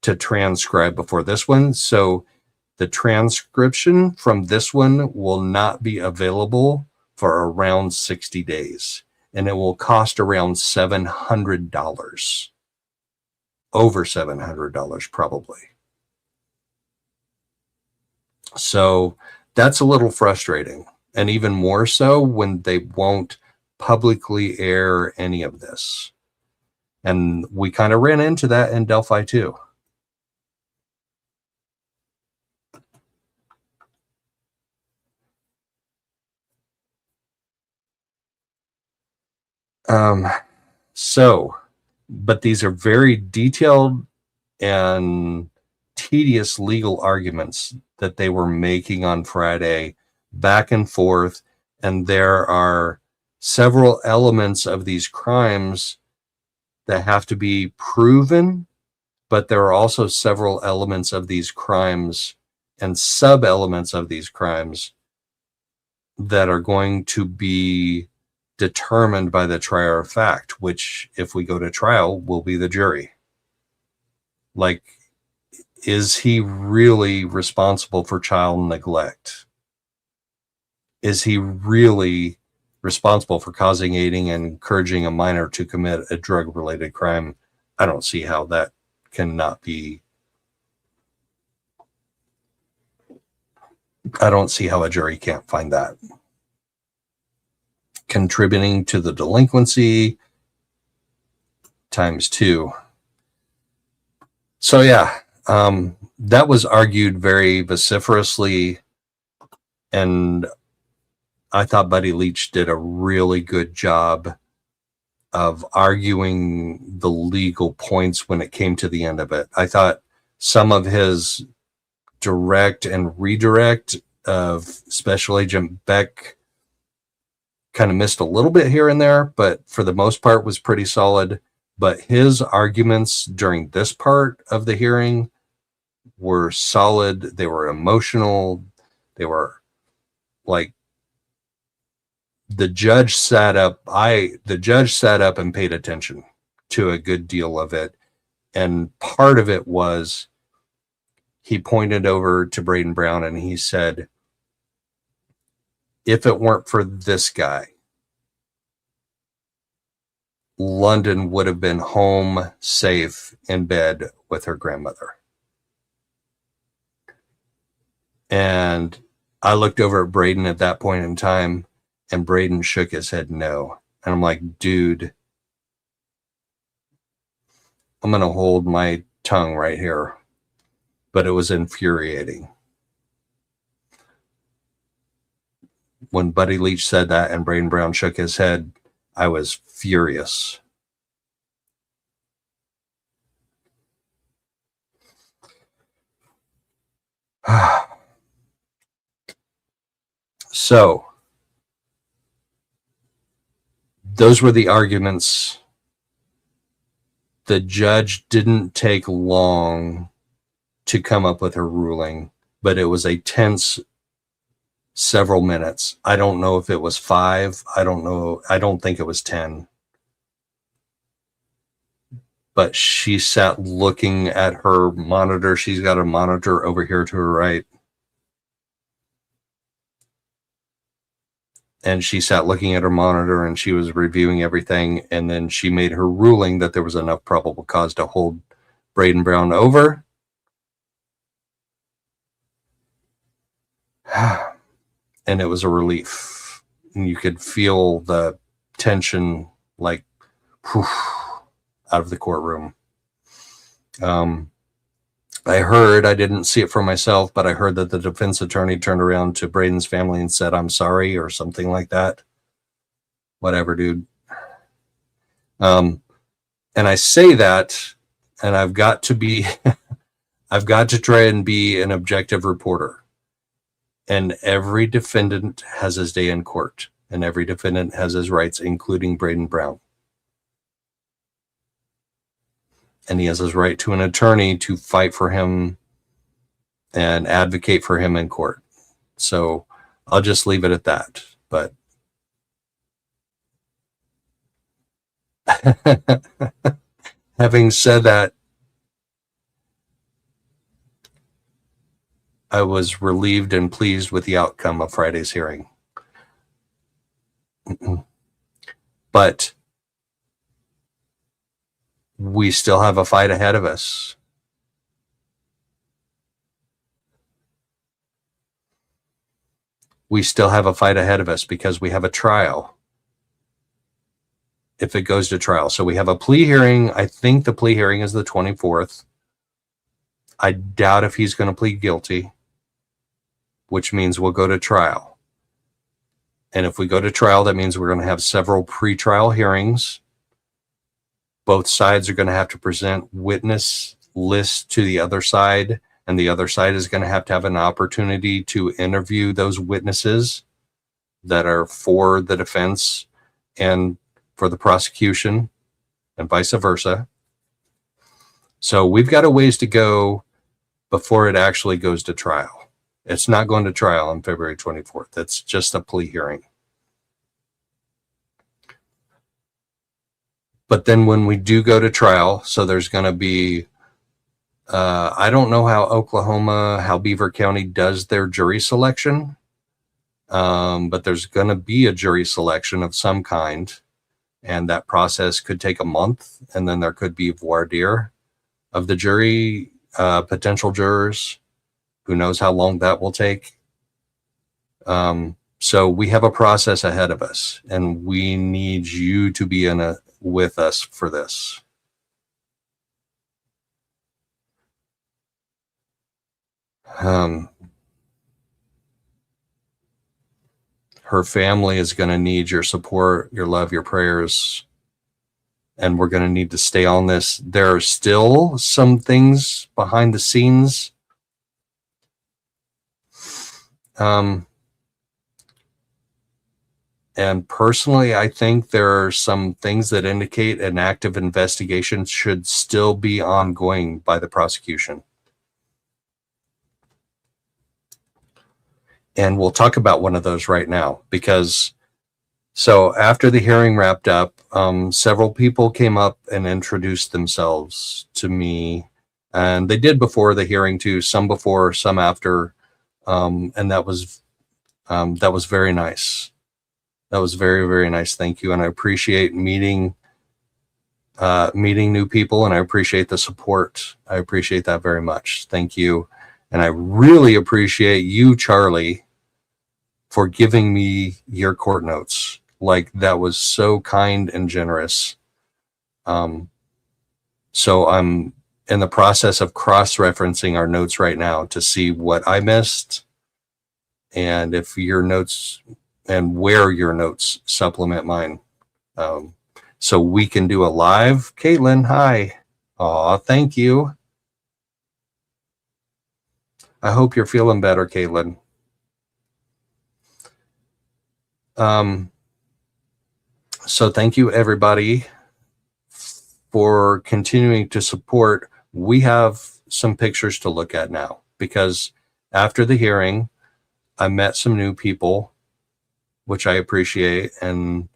to transcribe before this one. So the transcription from this one will not be available for around 60 days. And it will cost around $700. Over $700 probably. So that's a little frustrating. And even more so when they won't publicly air any of this. And we kind of ran into that in Delphi too. But these are very detailed and tedious legal arguments that they were making on Friday, back and forth. And there are several elements of these crimes that have to be proven, but there are also several elements of these crimes and sub-elements of these crimes that are going to be determined by the trier of fact, which, if we go to trial, will be the jury. Like, is he really responsible for child neglect? Is he really responsible for causing, aiding, and encouraging a minor to commit a drug-related crime? I don't see how that cannot be. I don't see how a jury can't find that. contributing to the delinquency ×2. So yeah, that was argued very vociferously, and I thought Buddy Leach did a really good job of arguing the legal points when it came to the end of it. I thought some of his direct and redirect of Special Agent Beck kind of missed a little bit here and there, but for the most part was pretty solid. But his arguments during this part of the hearing were solid. They were emotional. They were like, the judge sat up and paid attention to a good deal of it. And part of it was he pointed over to Brayden Brown and he said, if it weren't for this guy, London would have been home, safe, in bed with her grandmother. And I looked over at Brayden at that point in time, and Brayden shook his head no. And I'm like, dude, I'm going to hold my tongue right here. But it was infuriating. When Buddy Leach said that and Brayden Brown shook his head, I was furious. So, those were the arguments. The judge didn't take long to come up with her ruling, but it was a tense several minutes. I don't know if it was 5. I don't know. I don't think it was 10. But she sat looking at her monitor. She's got a monitor over here to her right. And she sat looking at her monitor and she was reviewing everything. And then she made her ruling that there was enough probable cause to hold Brayden Brown over. And it was a relief. And you could feel the tension like whew, out of the courtroom. I didn't see it for myself, but I heard that the defense attorney turned around to Brayden's family and said, I'm sorry, or something like that. Whatever, dude. And I say that, and I've got to try and be an objective reporter. And every defendant has his day in court, and every defendant has his rights, including Brayden Brown. And he has his right to an attorney to fight for him and advocate for him in court. So I'll just leave it at that. But having said that, I was relieved and pleased with the outcome of Friday's hearing. But we still have a fight ahead of us. We still have a fight ahead of us because we have a trial. If it goes to trial. So we have a plea hearing. I think the plea hearing is the 24th. I doubt if he's going to plead guilty, which means we'll go to trial. And if we go to trial, that means we're going to have several pre-trial hearings. Both sides are going to have to present witness lists to the other side, and the other side is going to have an opportunity to interview those witnesses that are for the defense and for the prosecution, and vice versa. So we've got a ways to go before it actually goes to trial. It's not going to trial on February 24th. It's just a plea hearing. But then when we do go to trial, so there's going to be, I don't know how Beaver County does their jury selection, but there's going to be a jury selection of some kind, and that process could take a month, and then there could be voir dire of the jury, potential jurors. Who knows how long that will take. So we have a process ahead of us, and we need you to be with us for this. Her family is going to need your support, your love, your prayers, and we're going to need to stay on this. There are still some things behind the scenes. And personally, I think there are some things that indicate an active investigation should still be ongoing by the prosecution. And we'll talk about one of those right now, because so after the hearing wrapped up, several people came up and introduced themselves to me, and they did before the hearing too, some before, some after. And that was very nice. That was very, very nice. Thank you. And I appreciate meeting new people, and I appreciate the support. I appreciate that very much. Thank you. And I really appreciate you, Charlie, for giving me your court notes. Like, that was so kind and generous. So I'm in the process of cross-referencing our notes right now to see what I missed, and if your notes and where your notes supplement mine. So we can do a live. Caitlin, hi. Aw, thank you. I hope you're feeling better, Caitlin. So thank you, everybody, for continuing to support. We have some pictures to look at now, because after the hearing, I met some new people, which I appreciate, and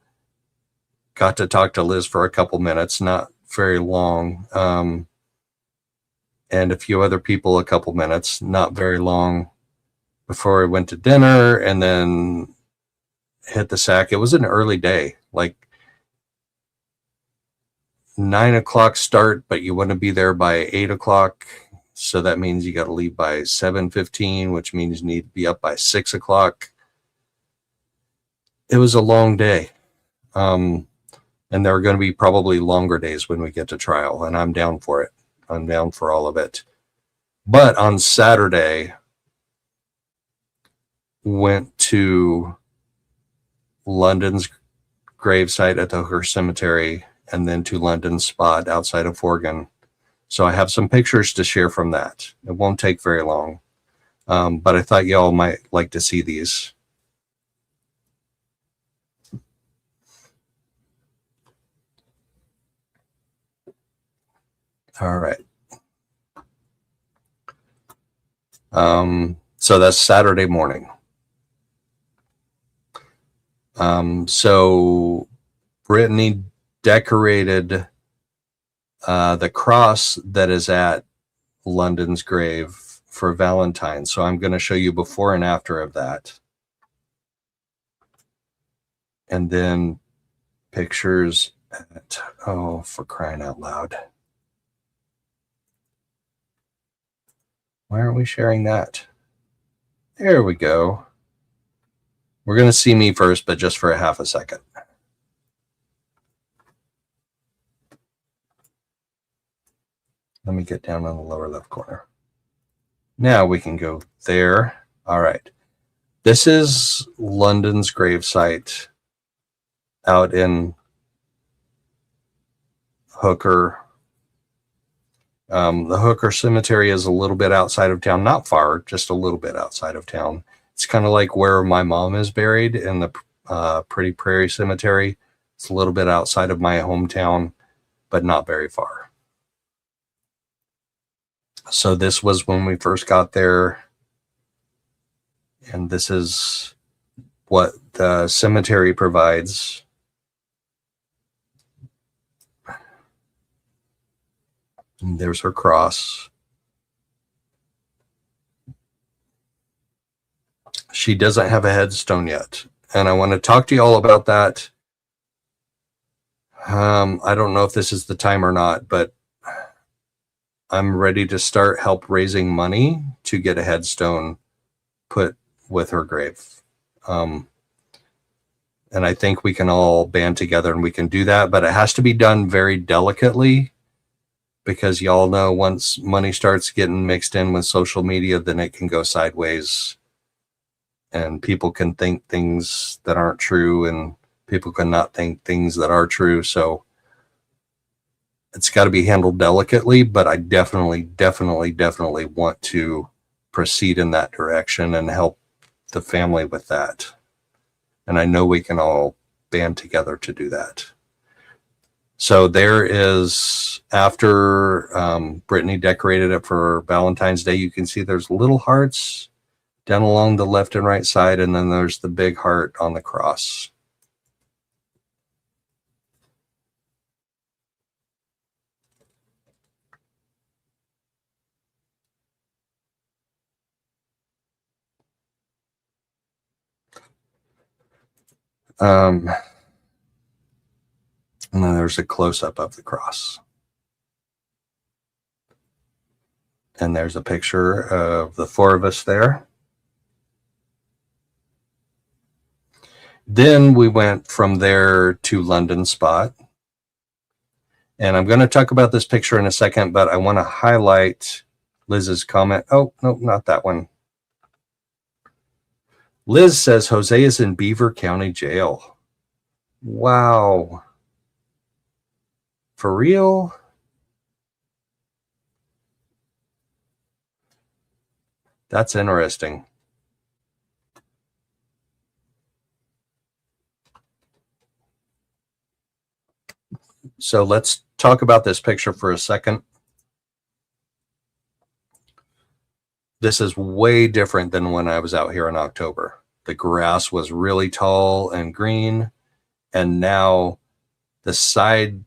got to talk to Liz for a couple minutes, not very long, and a few other people a couple minutes, not very long, before I went to dinner and then hit the sack. It was an early day, like 9 o'clock start, but you want to be there by 8 o'clock. So that means you got to leave by 7:15, which means you need to be up by 6 o'clock. It was a long day. And there are going to be probably longer days when we get to trial, and I'm down for it. I'm down for all of it. But on Saturday, went to London's gravesite at the Hooker Cemetery, and then to London's spot outside of Forgan. So I have some pictures to share from that. It won't take very long, but I thought y'all might like to see these. All right. So that's Saturday morning. So Brittany decorated the cross that is at London's grave for Valentine's. So I'm going to show you before and after of that. And then pictures at, oh, for crying out loud. Why aren't we sharing that? There we go. We're going to see me first, but just for a half a second. Let me get down on the lower left corner. Now we can go there. All right. This is London's gravesite out in Hooker. The Hooker Cemetery is a little bit outside of town, not far, just a little bit outside of town. It's kind of like where my mom is buried in the Pretty Prairie Cemetery. It's a little bit outside of my hometown, but not very far. So this was when we first got there. And this is what the cemetery provides. And there's her cross. She doesn't have a headstone yet, and I want to talk to you all about that. I don't know if this is the time or not, but I'm ready to start help raising money to get a headstone put with her grave. And I think we can all band together and we can do that, but it has to be done very delicately, because y'all know once money starts getting mixed in with social media, then it can go sideways and people can think things that aren't true and people can not think things that are true. So it's got to be handled delicately, but I definitely want to proceed in that direction and help the family with that. And I know we can all band together to do that. So there is, after Brittany decorated it for Valentine's Day, you can see there's little hearts down along the left and right side, and then there's the big heart on the cross. And then there's a close-up of the cross. And there's a picture of the four of us there. Then we went from there to London Spot. And I'm going to talk about this picture in a second, but I want to highlight Liz's comment. Oh, no, not that one. Liz says Jose is in Beaver County Jail. Wow. For real? That's interesting. So let's talk about this picture for a second. This is way different than when I was out here in October. The grass was really tall and green, and now the side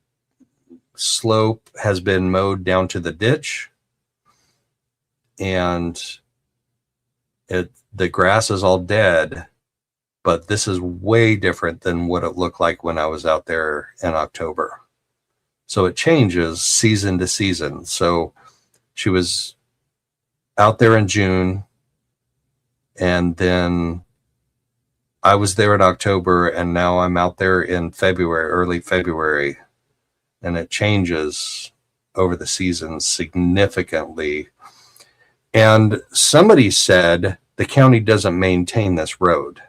slope has been mowed down to the ditch, and the grass is all dead, but this is way different than what it looked like when I was out there in October. So it changes season to season. So she was out there in June, and then I was there in October, and now I'm out there in February, early February, and it changes over the seasons significantly. And somebody said the county doesn't maintain this road.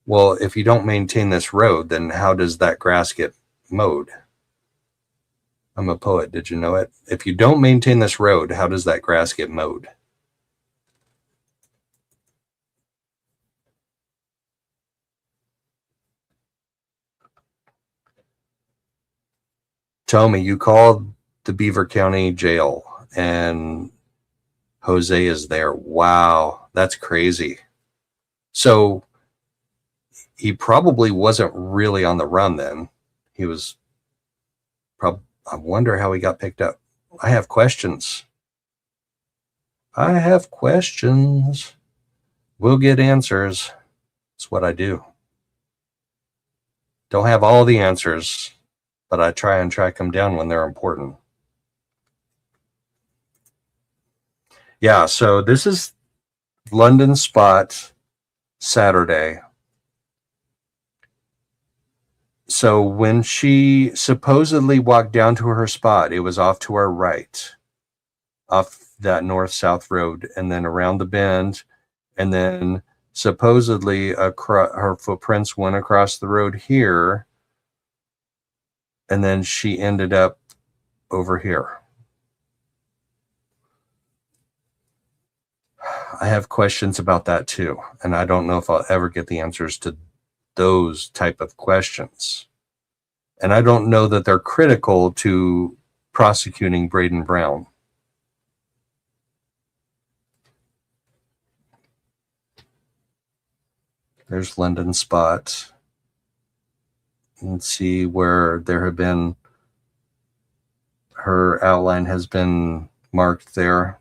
Well, if you don't maintain this road, then how does that grass get mowed? I'm a poet. Did you know it? If you don't maintain this road, how does that grass get mowed? Tell me, you called the Beaver County Jail and Jose is there. Wow, that's crazy. So he probably wasn't really on the run then. He was probably, I wonder how he got picked up. I have questions. We'll get answers. It's what I do. Don't have all the answers, but I try and track them down when they're important. Yeah, so this is London Spot Saturday. So when she supposedly walked down to her spot, it was off to our right, off that north-south road, and then around the bend, and then supposedly her footprints went across the road here, and then she ended up over here. I have questions about that too, and I don't know if I'll ever get the answers to those type of questions. And I don't know that they're critical to prosecuting Brayden Brown. There's London Spot. Let's see where there have been, her outline has been marked there.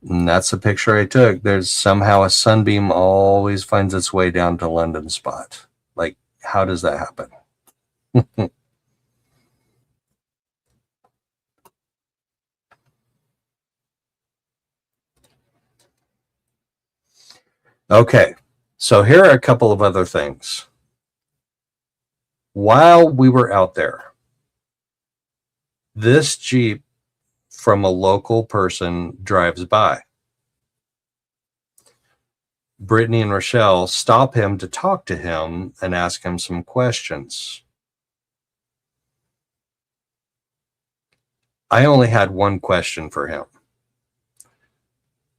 And that's a picture I took. There's somehow a sunbeam always finds its way down to London Spot. Like, how does that happen? Okay, so here are a couple of other things. While we were out there, this Jeep from a local person drives by. Brittany and Rochelle stop him to talk to him and ask him some questions. I only had one question for him.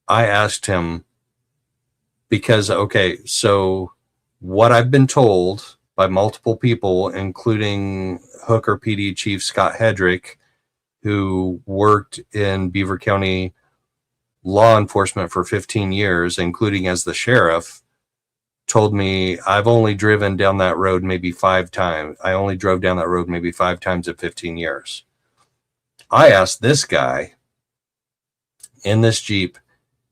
I asked him, because, okay, so what I've been told by multiple people, including Hooker PD Chief Scott Hedrick, who worked in Beaver County law enforcement for 15 years, including as the sheriff, told me I've only driven down that road maybe 5 times. I only drove down that road maybe 5 times in 15 years. I asked this guy in this Jeep,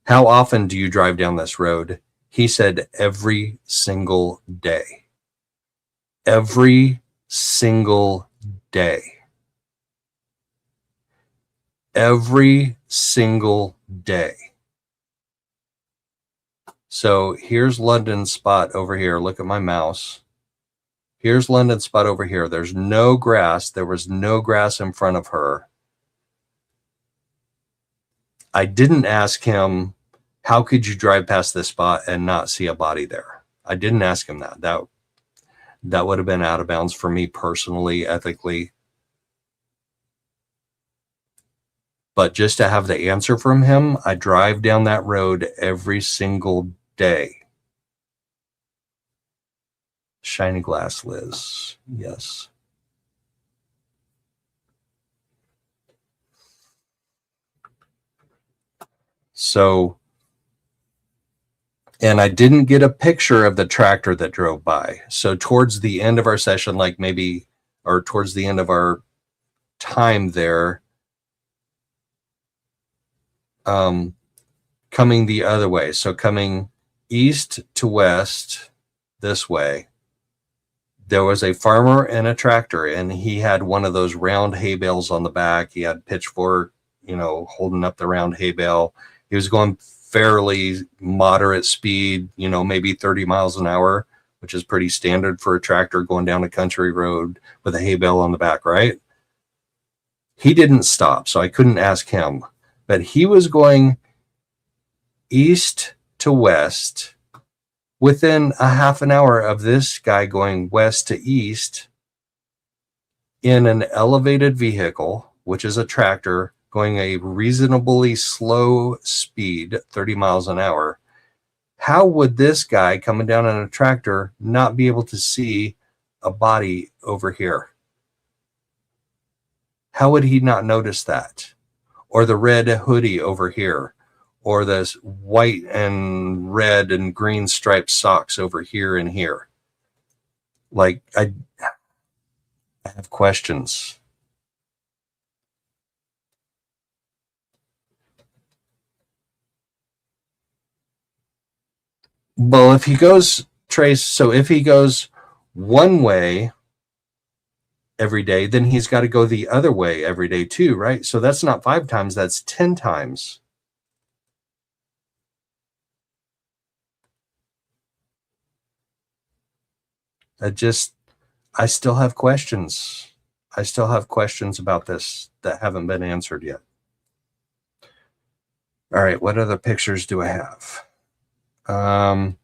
how often do you drive down this road? He said every single day. Every single day. Every single day. So here's London's spot over here. Look at my mouse. Here's London's spot over here. There's no grass. There was no grass in front of her. I didn't ask him, how could you drive past this spot and not see a body there? I didn't ask him that. That would have been out of bounds for me personally, ethically. But just to have the answer from him, I drive down that road every single day. Shiny glass, Liz. Yes. So, and I didn't get a picture of the tractor that drove by. So towards the end of our session, like maybe, or towards the end of our time there, coming the other way. So coming east to west this way, there was a farmer and a tractor, and he had one of those round hay bales on the back. He had pitchfork, holding up the round hay bale. He was going fairly moderate speed, maybe 30 miles an hour, which is pretty standard for a tractor going down a country road with a hay bale on the back, right? He didn't stop, so I couldn't ask him. But he was going east to west within a half an hour of this guy going west to east in an elevated vehicle, which is a tractor, going a reasonably slow speed, 30 miles an hour. How would this guy coming down in a tractor not be able to see a body over here? How would he not notice that? Or the red hoodie over here, or this white and red and green striped socks over here and here. Like, I have questions. Well, if he goes, Trace, so if he goes one way every day, then he's got to go the other way every day too, right? So that's not 5 times, that's 10 times. I still have questions. I still have questions about this that haven't been answered yet. All right, what other pictures do I have? All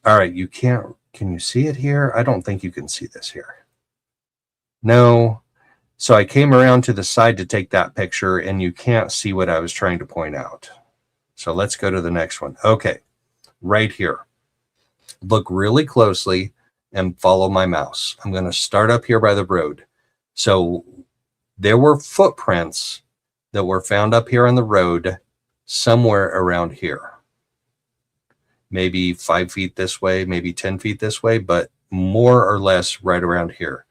right, can you see it here? I don't think you can see this here. No. So I came around to the side to take that picture, and you can't see what I was trying to point out. So let's go to the next one. Okay, right here. Look really closely and follow my mouse. I'm going to start up here by the road. So there were footprints that were found up here on the road somewhere around here. Maybe 5 feet this way, maybe 10 feet this way, but more or less right around here.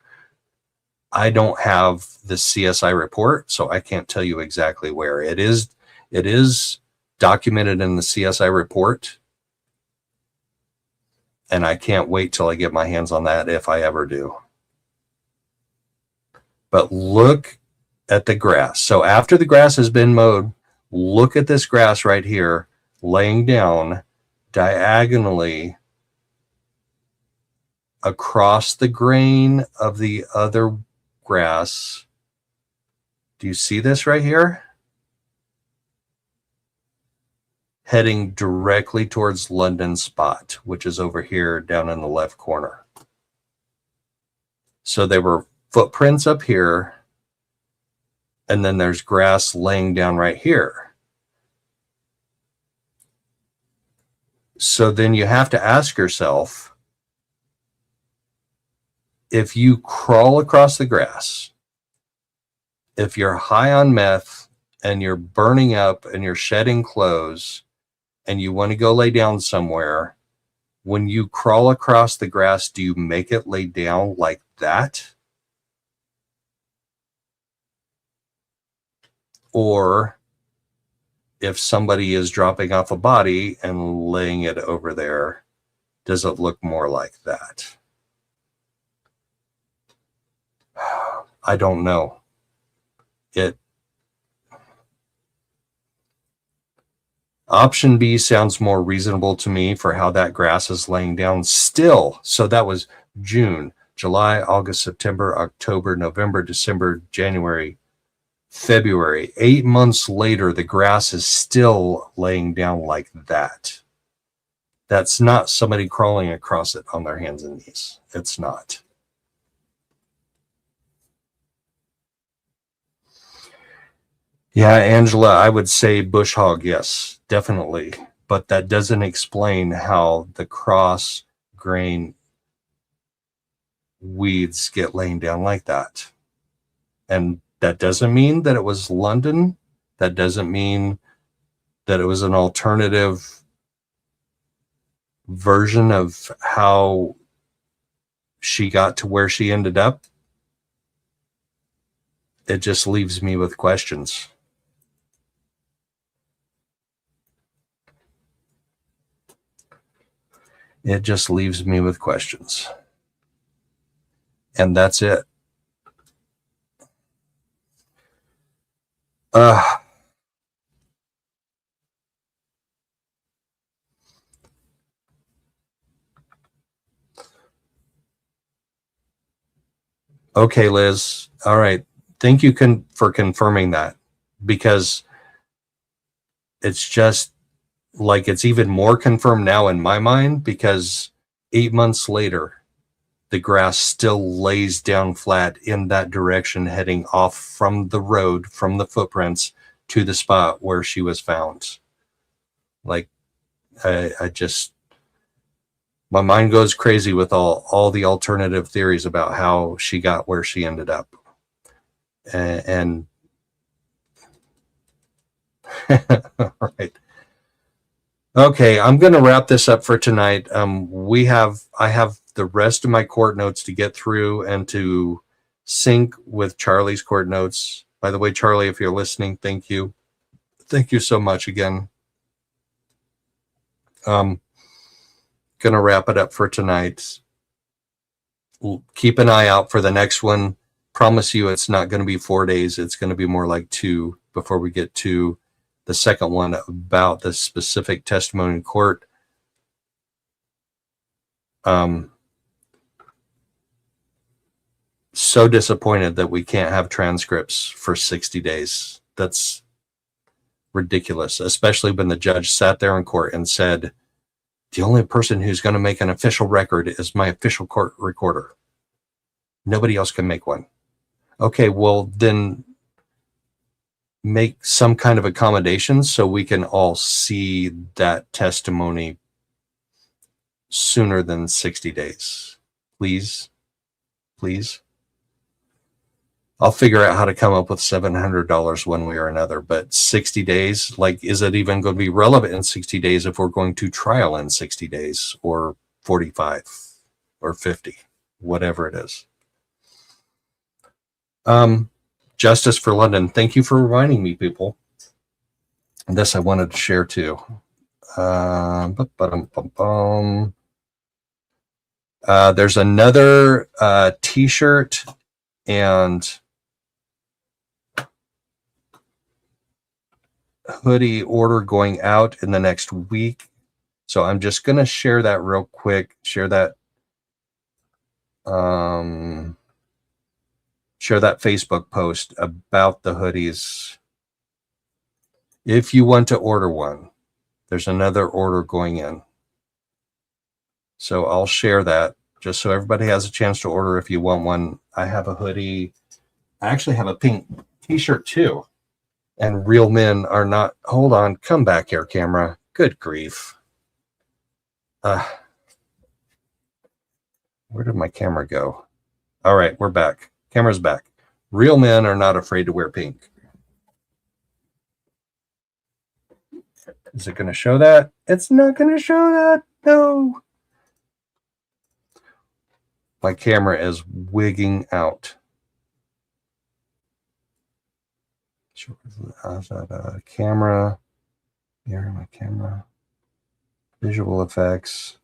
I don't have the CSI report, so I can't tell you exactly where. It is documented in the CSI report, and I can't wait till I get my hands on that if I ever do. But look at the grass. So after the grass has been mowed, look at this grass right here laying down diagonally across the grain of the other grass. Do you see this right here? Heading directly towards London spot, which is over here down in the left corner. So there were footprints up here, and then there's grass laying down right here. So then you have to ask yourself, if you crawl across the grass, if you're high on meth and you're burning up and you're shedding clothes and you want to go lay down somewhere, when you crawl across the grass, do you make it lay down like that? Or if somebody is dropping off a body and laying it over there, does it look more like that? I don't know. Option B sounds more reasonable to me for how that grass is laying down still. So that was June, July, August, September, October, November, December, January, February. 8 months later, the grass is still laying down like that. That's not somebody crawling across it on their hands and knees. It's not. Yeah, Angela, I would say bush hog, yes, definitely. But that doesn't explain how the cross grain weeds get laying down like that. And that doesn't mean that it was London. That doesn't mean that it was an alternative version of how she got to where she ended up. It just leaves me with questions. It just leaves me with questions. And that's it. Okay, Liz. All right. Thank you for confirming that, because it's just like it's even more confirmed now in my mind, because 8 months later, the grass still lays down flat in that direction, heading off from the road, from the footprints to the spot where she was found. Like, I just, my mind goes crazy with all the alternative theories about how she got where she ended up. And all right. Okay, I'm going to wrap this up for tonight. I have the rest of my court notes to get through and to sync with Charlie's court notes. By the way, Charlie, if you're listening, thank you. Thank you so much again. Going to wrap it up for tonight. Keep an eye out for the next one. Promise you it's not going to be 4 days. It's going to be more like 2 before we get to the second one about the specific testimony in court. So disappointed that we can't have transcripts for 60 days. That's ridiculous, especially when the judge sat there in court and said, the only person who's going to make an official record is my official court recorder. Nobody else can make one. Okay, well, then make some kind of accommodation so we can all see that testimony sooner than 60 days. Please. Please. I'll figure out how to come up with $700 one way or another, but 60 days, like, is it even going to be relevant in 60 days if we're going to trial in 60 days or 45 or 50, whatever it is? Justice for London. Thank you for reminding me, people. And this I wanted to share too. There's another t-shirt and hoodie order going out in the next week. So I'm just going to share that real quick. Share that Facebook post about the hoodies. If you want to order one, there's another order going in. So I'll share that just so everybody has a chance to order if you want one. I have a hoodie. I actually have a pink t-shirt too. And real men are not, hold on, come back here, camera. Good grief. Where did my camera go? All right, we're back. Camera's back. Real men are not afraid to wear pink. Is it going to show that? It's not going to show that. No. My camera is wigging out. Camera. Here, my camera. Visual effects.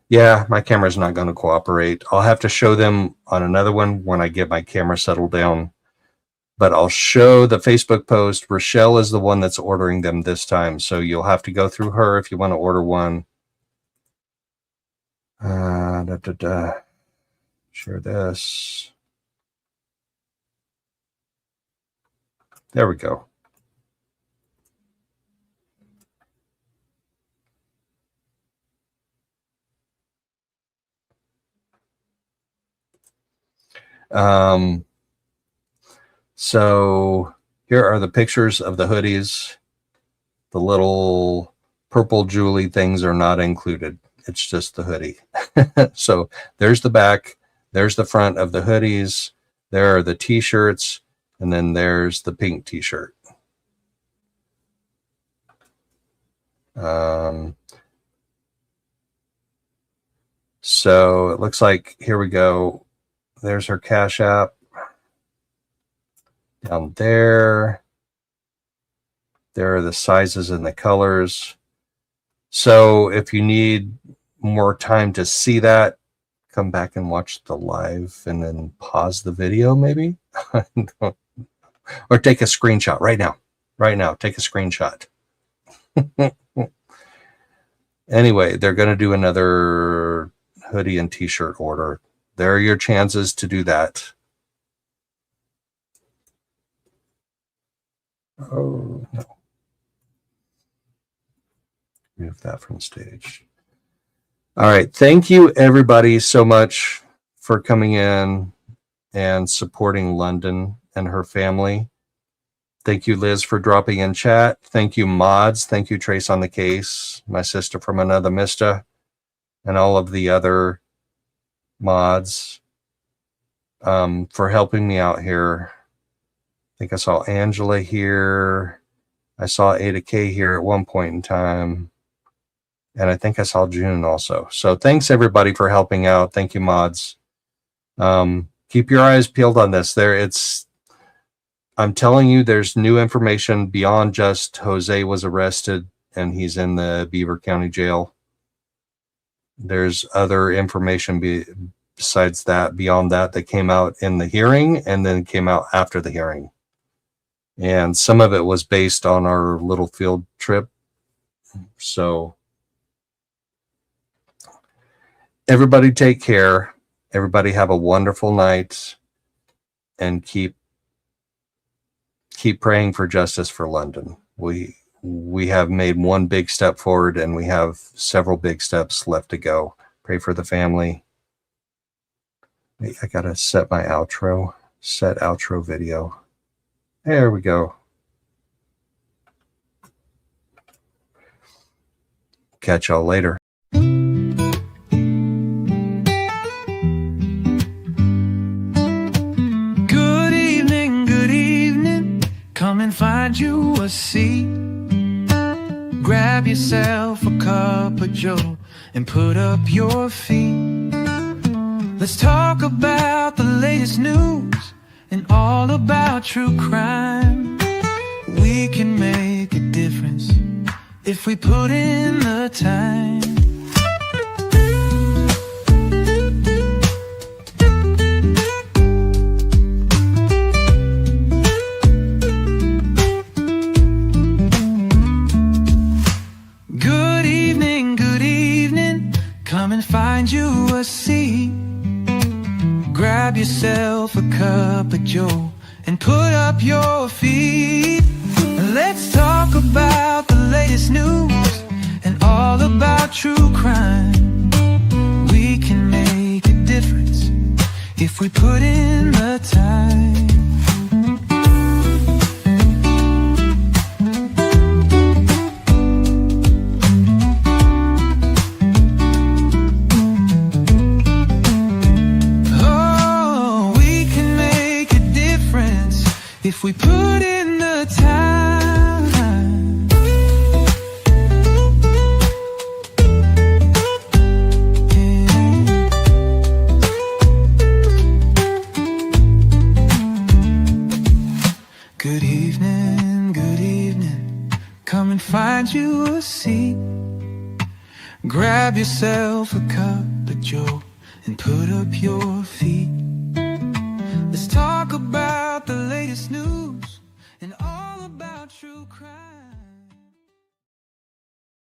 Yeah, my camera's not going to cooperate. I'll have to show them on another one when I get my camera settled down. But I'll show the Facebook post. Rochelle is the one that's ordering them this time. So you'll have to go through her if you want to order one. Share this. There we go. So here are the pictures of the hoodies. The little purple Julie things are not included. It's just the hoodie. So there's the back. There's the front of the hoodies. There are the t-shirts. And then there's the pink t-shirt. So it looks like, here we go. There's her Cash App. Down there. There are the sizes and the colors. So if you need more time to see that, come back and watch the live and then pause the video maybe. Or take a screenshot right now. Right now, take a screenshot. Anyway, they're going to do another hoodie and t-shirt order. There are your chances to do that. Oh, no. Remove that from stage. All right. Thank you, everybody, so much for coming in and supporting London and her family. Thank you, Liz, for dropping in chat. Thank you, mods. Thank you, Trace on the Case, my sister from another Mista, and all of the other mods for helping me out here. I think I saw Angela here. I saw Ada K here at one point in time. And I think I saw June also. So thanks, everybody, for helping out. Thank you, mods. Keep your eyes peeled on this. I'm telling you, there's new information beyond just Jose was arrested and he's in the Beaver County Jail. There's other information besides that, beyond that came out in the hearing and then came out after the hearing. And some of it was based on our little field trip. So everybody take care. Everybody have a wonderful night. And keep praying for justice for London. We have made one big step forward and we have several big steps left to go. Pray for the family. I gotta set my outro. Set outro video. There we go. Catch y'all later. Good evening. Come and find you a seat. Grab yourself a cup of joe and put up your feet. Let's talk about the latest news and all about true crime. We can make a difference if we put in the time. Good evening, a seat. Grab yourself a cup of joe and put up your feet. Let's talk about the latest news and all about true crime. We can make a difference if we put in the time. If we put in the time. Yeah. Good evening, come and find you a seat. Grab yourself a cup of joe and put up your feet. Let's talk about the latest news and all about true crime.